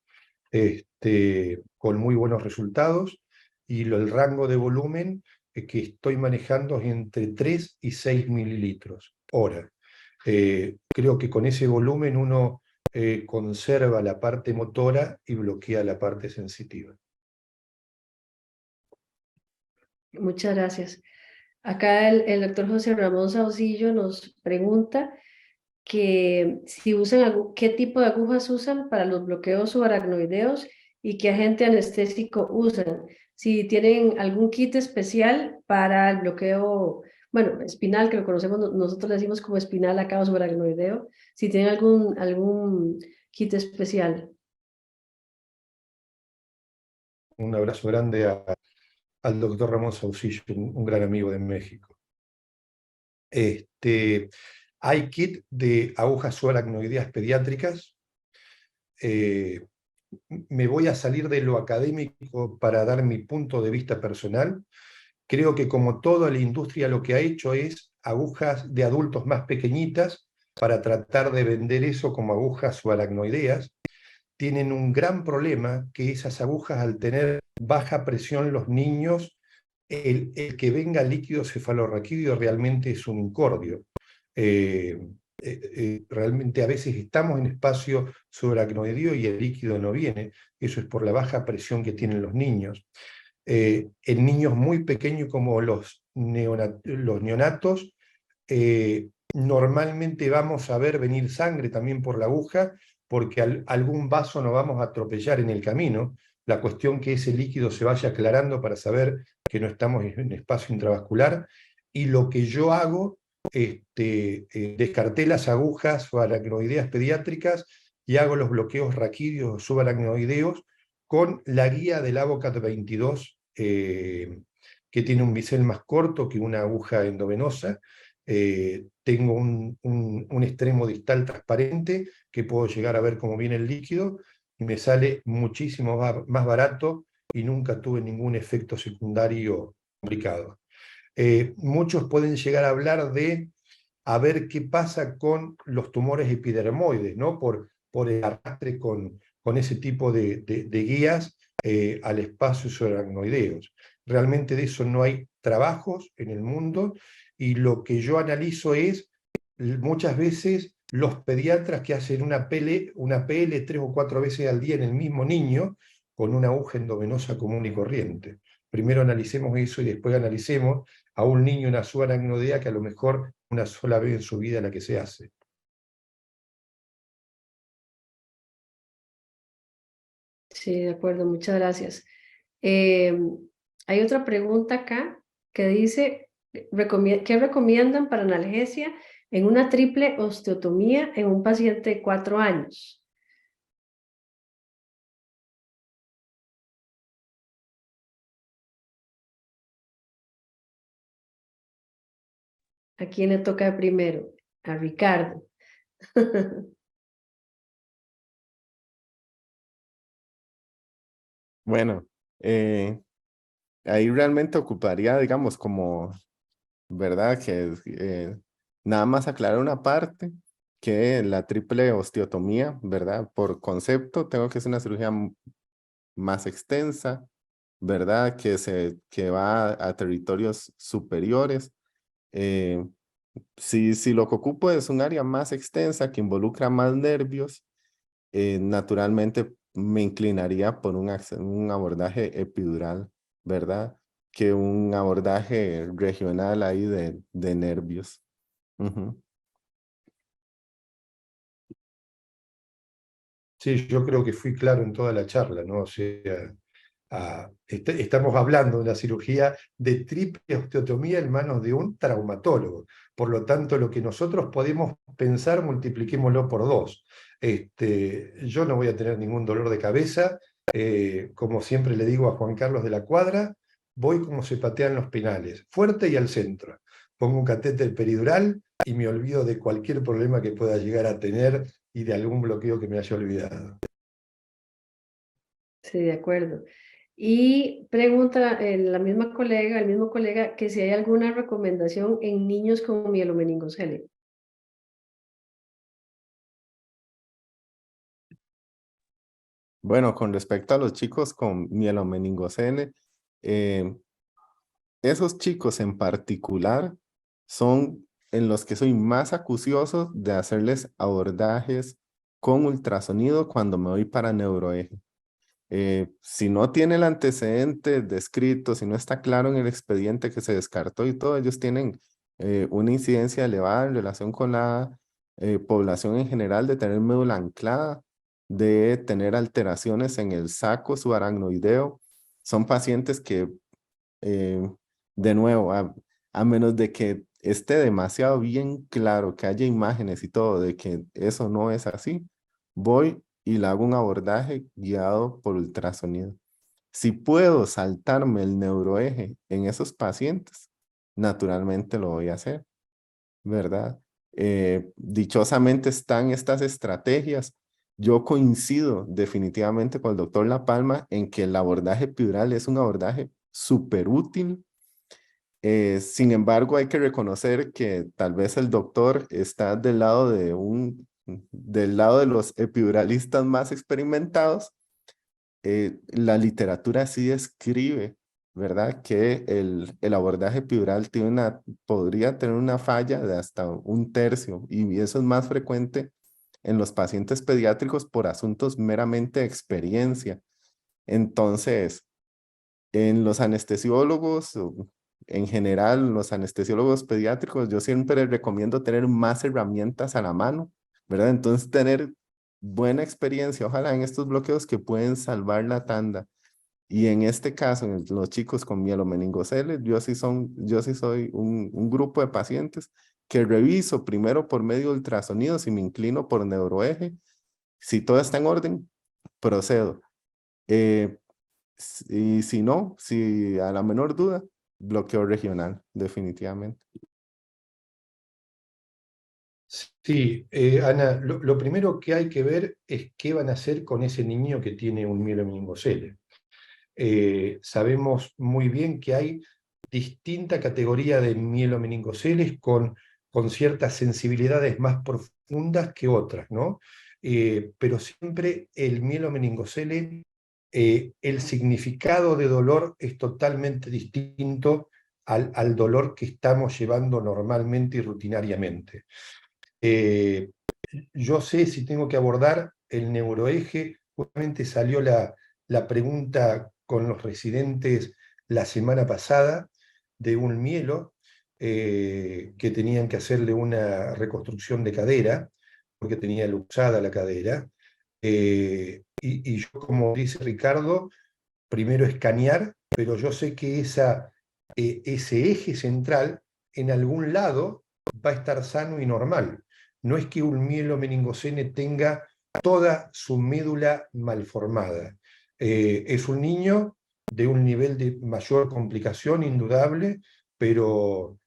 con muy buenos resultados, y el rango de volumen que estoy manejando es entre 3 y 6 mililitros hora. Creo que con ese volumen uno conserva la parte motora y bloquea la parte sensitiva. Muchas gracias. Acá el doctor José Ramón Saucillo nos pregunta que si usan qué tipo de agujas usan para los bloqueos subaracnoideos y qué agente anestésico usan. Si tienen algún kit especial para el bloqueo, bueno, espinal, que lo conocemos, nosotros le decimos como espinal acá o subaracnoideo. Si tienen algún kit especial. Un abrazo grande al doctor Ramón Saucillo, un gran amigo de México. Hay kit de agujas subaracnoideas pediátricas. Me voy a salir de lo académico para dar mi punto de vista personal. Creo que como toda la industria lo que ha hecho es agujas de adultos más pequeñitas para tratar de vender eso como agujas subaracnoideas. Tienen un gran problema que esas agujas, al tener baja presión los niños, el que venga líquido cefalorraquídeo realmente es un incordio. Realmente a veces estamos en espacio subaracnoideo y el líquido no viene. Eso es por la baja presión que tienen los niños. En niños muy pequeños como los neonatos, normalmente vamos a ver venir sangre también por la aguja, porque algún vaso nos vamos a atropellar en el camino. La cuestión que ese líquido se vaya aclarando para saber que no estamos en espacio intravascular. Y lo que yo hago, descarté las agujas subaracnoideas pediátricas y hago los bloqueos raquídeos o subaracnoideos con la guía del Avocat 22, que tiene un bisel más corto que una aguja endovenosa. Tengo un extremo distal transparente que puedo llegar a ver cómo viene el líquido y me sale muchísimo más barato y nunca tuve ningún efecto secundario complicado. Muchos pueden llegar a hablar de a ver qué pasa con los tumores epidermoides, ¿no? Por el arrastre con ese tipo de guías al espacio subaracnoideos. Realmente de eso no hay trabajos en el mundo, y lo que yo analizo es muchas veces los pediatras que hacen una PL 3 o 4 veces al día en el mismo niño con una aguja endovenosa común y corriente. Primero analicemos eso y después analicemos a un niño una subaracnoidea que a lo mejor una sola vez en su vida la que se hace. Sí, de acuerdo, muchas gracias. Hay otra pregunta acá que dice, ¿qué recomiendan para analgesia en una triple osteotomía en un paciente de 4 años? ¿A quién le toca primero? A Ricardo. Bueno, ahí realmente ocuparía, digamos, como, ¿verdad? Que nada más aclarar una parte, que la triple osteotomía, ¿verdad? Por concepto, tengo que hacer una cirugía más extensa, ¿verdad? Que va a territorios superiores. Si lo que ocupo es un área más extensa que involucra más nervios, naturalmente me inclinaría por un abordaje epidural, ¿verdad? Que un abordaje regional ahí de nervios. Ujú. Sí, yo creo que fui claro en toda la charla, ¿no? O sea, estamos hablando de una cirugía de triple osteotomía en manos de un traumatólogo. Por lo tanto, lo que nosotros podemos pensar, multipliquémoslo por 2. Yo no voy a tener ningún dolor de cabeza. Como siempre le digo a Juan Carlos de la Cuadra, voy como se patean los penales, fuerte y al centro. Pongo un catéter peridural y me olvido de cualquier problema que pueda llegar a tener y de algún bloqueo que me haya olvidado. Sí, de acuerdo. Y pregunta la misma colega, el mismo colega, que si hay alguna recomendación en niños con mielomeningocele. Bueno, con respecto a los chicos con mielomeningocele, esos chicos en particular son en los que soy más acucioso de hacerles abordajes con ultrasonido cuando me voy para neuroeje. Si no tiene el antecedente descrito, si no está claro en el expediente que se descartó y todo, ellos tienen una incidencia elevada en relación con la población en general de tener médula anclada, de tener alteraciones en el saco subaracnoideo. Son pacientes que, de nuevo, a menos de que esté demasiado bien claro, que haya imágenes y todo, de que eso no es así, voy y le hago un abordaje guiado por ultrasonido. Si puedo saltarme el neuroeje en esos pacientes, naturalmente lo voy a hacer, ¿verdad? Dichosamente están estas estrategias. Yo coincido definitivamente con el doctor La Palma en que el abordaje epidural es un abordaje súper útil. Sin embargo, hay que reconocer que tal vez el doctor está del lado del lado de los epiduralistas más experimentados. La literatura sí describe, ¿verdad? Que el abordaje epidural podría tener una falla de hasta 1/3, y eso es más frecuente en los pacientes pediátricos por asuntos meramente de experiencia. Entonces, en los anestesiólogos, en general, los anestesiólogos pediátricos, yo siempre recomiendo tener más herramientas a la mano, ¿verdad? Entonces, tener buena experiencia, ojalá en estos bloqueos que pueden salvar la tanda. Y en este caso, en los chicos con mielomeningocele, yo sí soy un grupo de pacientes que reviso primero por medio de ultrasonidos y me inclino por neuroeje. Si todo está en orden, procedo. Y si no, si a la menor duda, bloqueo regional, definitivamente. Sí, Ana, lo primero que hay que ver es qué van a hacer con ese niño que tiene un mielomeningocele. Sabemos muy bien que hay distinta categoría de mielomeningoceles con ciertas sensibilidades más profundas que otras, ¿no? Pero siempre el mielomeningocele, el significado de dolor es totalmente distinto al dolor que estamos llevando normalmente y rutinariamente. Yo sé si tengo que abordar el neuroeje. Justamente salió la pregunta con los residentes la semana pasada de un mielo que tenían que hacerle una reconstrucción de cadera porque tenía luxada la cadera. Y yo, como dice Ricardo, primero escanear, pero yo sé que ese eje central en algún lado va a estar sano y normal. No es que un mielomeningocele tenga toda su médula malformada. Es un niño de un nivel de mayor complicación indudable, pero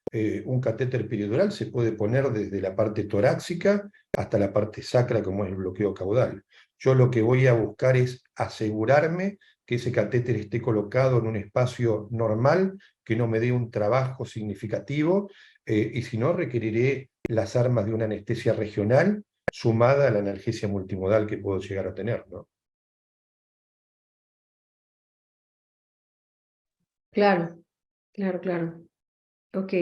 un catéter peridural se puede poner desde la parte torácica hasta la parte sacra, como es el bloqueo caudal. Yo lo que voy a buscar es asegurarme que ese catéter esté colocado en un espacio normal, que no me dé un trabajo significativo, y si no, requeriré las armas de una anestesia regional sumada a la analgesia multimodal que puedo llegar a tener, ¿no? Claro, claro. Ok.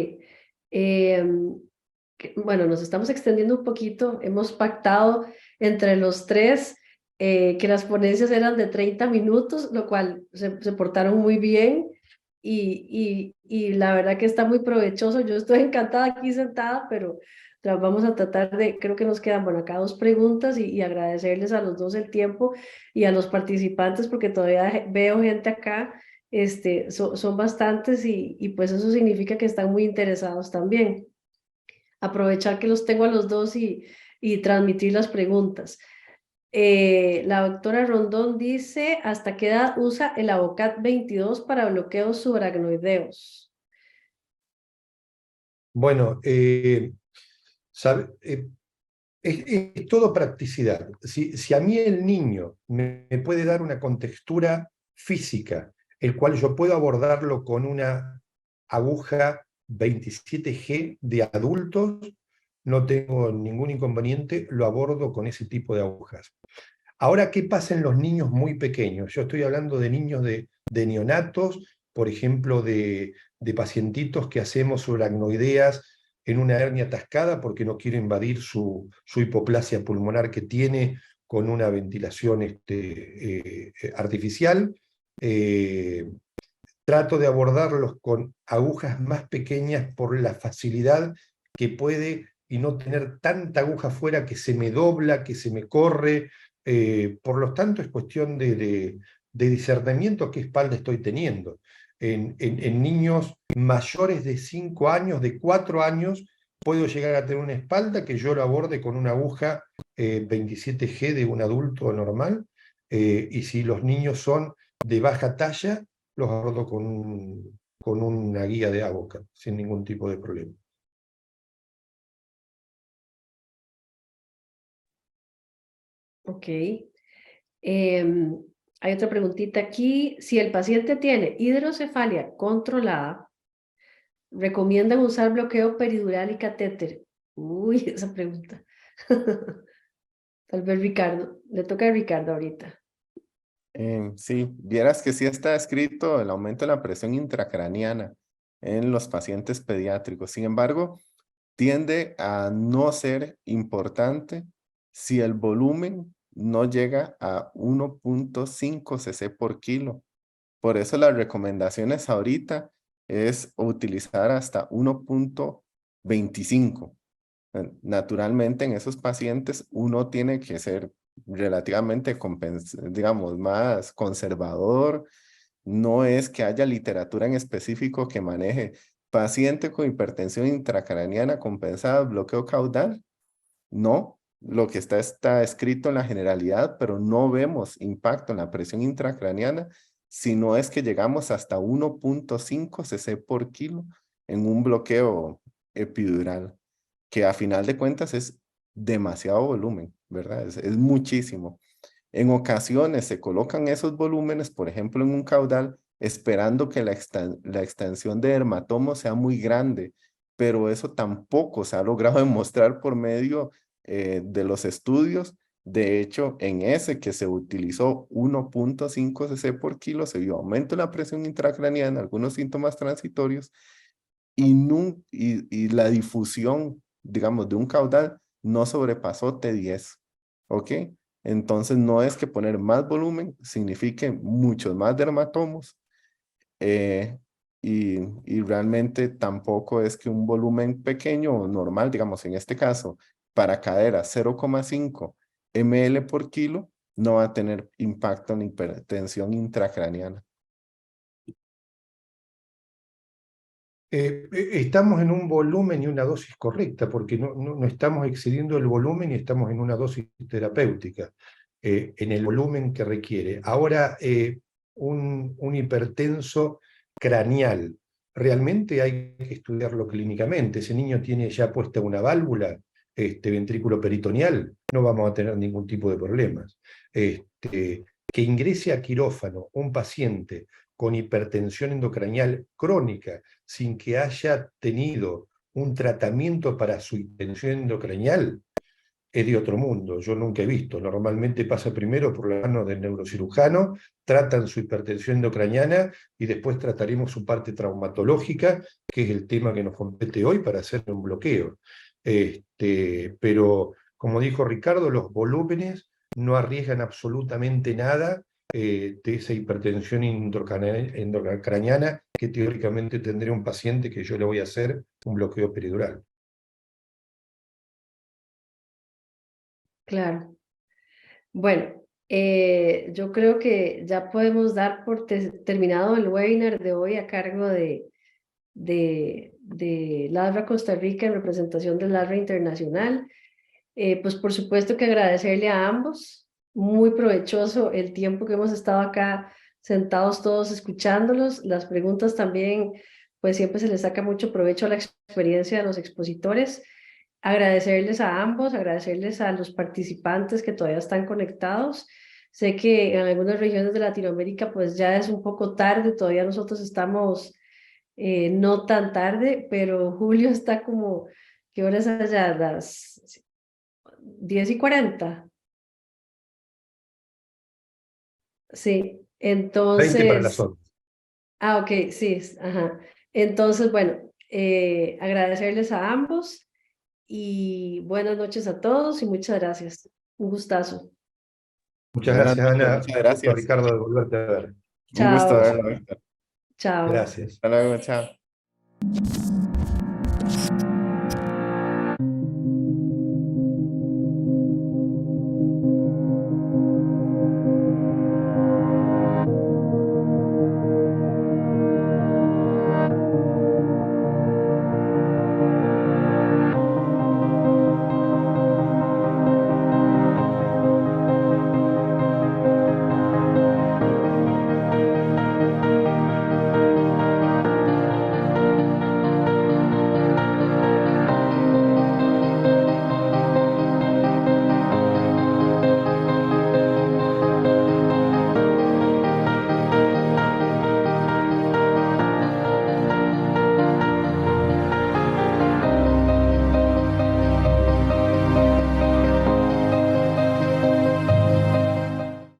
Bueno, nos estamos extendiendo un poquito. Hemos pactado entre los tres que las ponencias eran de 30 minutos, lo cual se portaron muy bien y la verdad que está muy provechoso. Yo estoy encantada aquí sentada, pero vamos a tratar creo que nos quedan, bueno, acá 2 preguntas y agradecerles a los dos el tiempo y a los participantes porque todavía veo gente acá. Son bastantes y pues eso significa que están muy interesados también. Aprovechar que los tengo a los dos y transmitir las preguntas. La doctora Rondón dice, ¿hasta qué edad usa el Avocat 22 para bloqueos subaracnoideos? Bueno, es todo practicidad. Si a mí el niño me puede dar una contextura física, el cual yo puedo abordarlo con una aguja 27G de adultos, no tengo ningún inconveniente, lo abordo con ese tipo de agujas. Ahora, ¿qué pasa en los niños muy pequeños? Yo estoy hablando de niños de neonatos, por ejemplo, de pacientitos que hacemos subaracnoideas en una hernia atascada porque no quiero invadir su hipoplasia pulmonar que tiene con una ventilación artificial. Trato de abordarlos con agujas más pequeñas por la facilidad que puede y no tener tanta aguja afuera que se me dobla, que se me corre. Por lo tanto, es cuestión de discernimiento qué espalda estoy teniendo. En niños mayores de 5 años, de 4 años, puedo llegar a tener una espalda que yo lo aborde con una aguja 27G de un adulto normal, y si los niños son de baja talla, los abordo con una guía de ABOCAD, sin ningún tipo de problema. Ok. Hay otra preguntita aquí. Si el paciente tiene hidrocefalia controlada, ¿recomiendan usar bloqueo peridural y catéter? Uy, esa pregunta. Tal vez Ricardo. Le toca a Ricardo ahorita. Sí, vieras que sí está escrito el aumento de la presión intracraniana en los pacientes pediátricos. Sin embargo, tiende a no ser importante si el volumen no llega a 1.5 cc por kilo. Por eso las recomendaciones ahorita es utilizar hasta 1.25. Naturalmente, en esos pacientes uno tiene que ser relativamente, digamos, más conservador. No es que haya literatura en específico que maneje paciente con hipertensión intracraniana compensada, bloqueo caudal. No, lo que está escrito en la generalidad, pero no vemos impacto en la presión intracraniana, sino es que llegamos hasta 1.5 cc por kilo en un bloqueo epidural, que a final de cuentas es demasiado volumen, ¿verdad? Es muchísimo. En ocasiones se colocan esos volúmenes, por ejemplo, en un caudal, esperando que la extensión de dermatomos sea muy grande, pero eso tampoco se ha logrado demostrar por medio de los estudios. De hecho, en ese que se utilizó 1.5 cc por kilo, se vio aumento en la presión intracraniana, algunos síntomas transitorios, y la difusión, digamos, de un caudal no sobrepasó T10, ¿ok? Entonces no es que poner más volumen signifique muchos más dermatomos, y realmente tampoco es que un volumen pequeño o normal, digamos en este caso, para cadera 0,5 ml por kilo, no va a tener impacto en hipertensión intracraniana. Estamos en un volumen y una dosis correcta, porque no estamos excediendo el volumen y estamos en una dosis terapéutica, en el volumen que requiere. Ahora, un hipertenso craneal, realmente hay que estudiarlo clínicamente. Ese niño tiene ya puesta una válvula, ventrículo peritoneal, no vamos a tener ningún tipo de problemas. Que ingrese a quirófano un paciente con hipertensión endocranial crónica, sin que haya tenido un tratamiento para su hipertensión endocranial, es de otro mundo. Yo nunca he visto. Normalmente pasa primero por la mano del neurocirujano, tratan su hipertensión endocraniana y después trataremos su parte traumatológica, que es el tema que nos compete hoy para hacer un bloqueo. Pero, como dijo Ricardo, los volúmenes no arriesgan absolutamente nada de esa hipertensión endocraniana que teóricamente tendría un paciente que yo le voy a hacer un bloqueo peridural. Claro. Bueno, yo creo que ya podemos dar por terminado el webinar de hoy a cargo de LADRA Costa Rica en representación de LADRA Internacional. Pues por supuesto que agradecerle a ambos. Muy provechoso el tiempo que hemos estado acá sentados todos escuchándolos. Las preguntas también, pues siempre se les saca mucho provecho a la experiencia de los expositores. Agradecerles a ambos, agradecerles a los participantes que todavía están conectados. Sé que en algunas regiones de Latinoamérica pues ya es un poco tarde, todavía nosotros estamos no tan tarde, pero Julio está como, ¿qué horas allá? Las 10:40. Sí, 20 para las entonces, 11. ok, sí, ajá. Entonces, bueno, agradecerles a ambos y buenas noches a todos y muchas gracias. Un gustazo. Muchas Buenas gracias, noches, Ana. muchas Un gusto, gracias. Ricardo, de volverte a ver. Un gusto Chao, verlo, Víctor. chao. Gracias. Hasta luego, chao.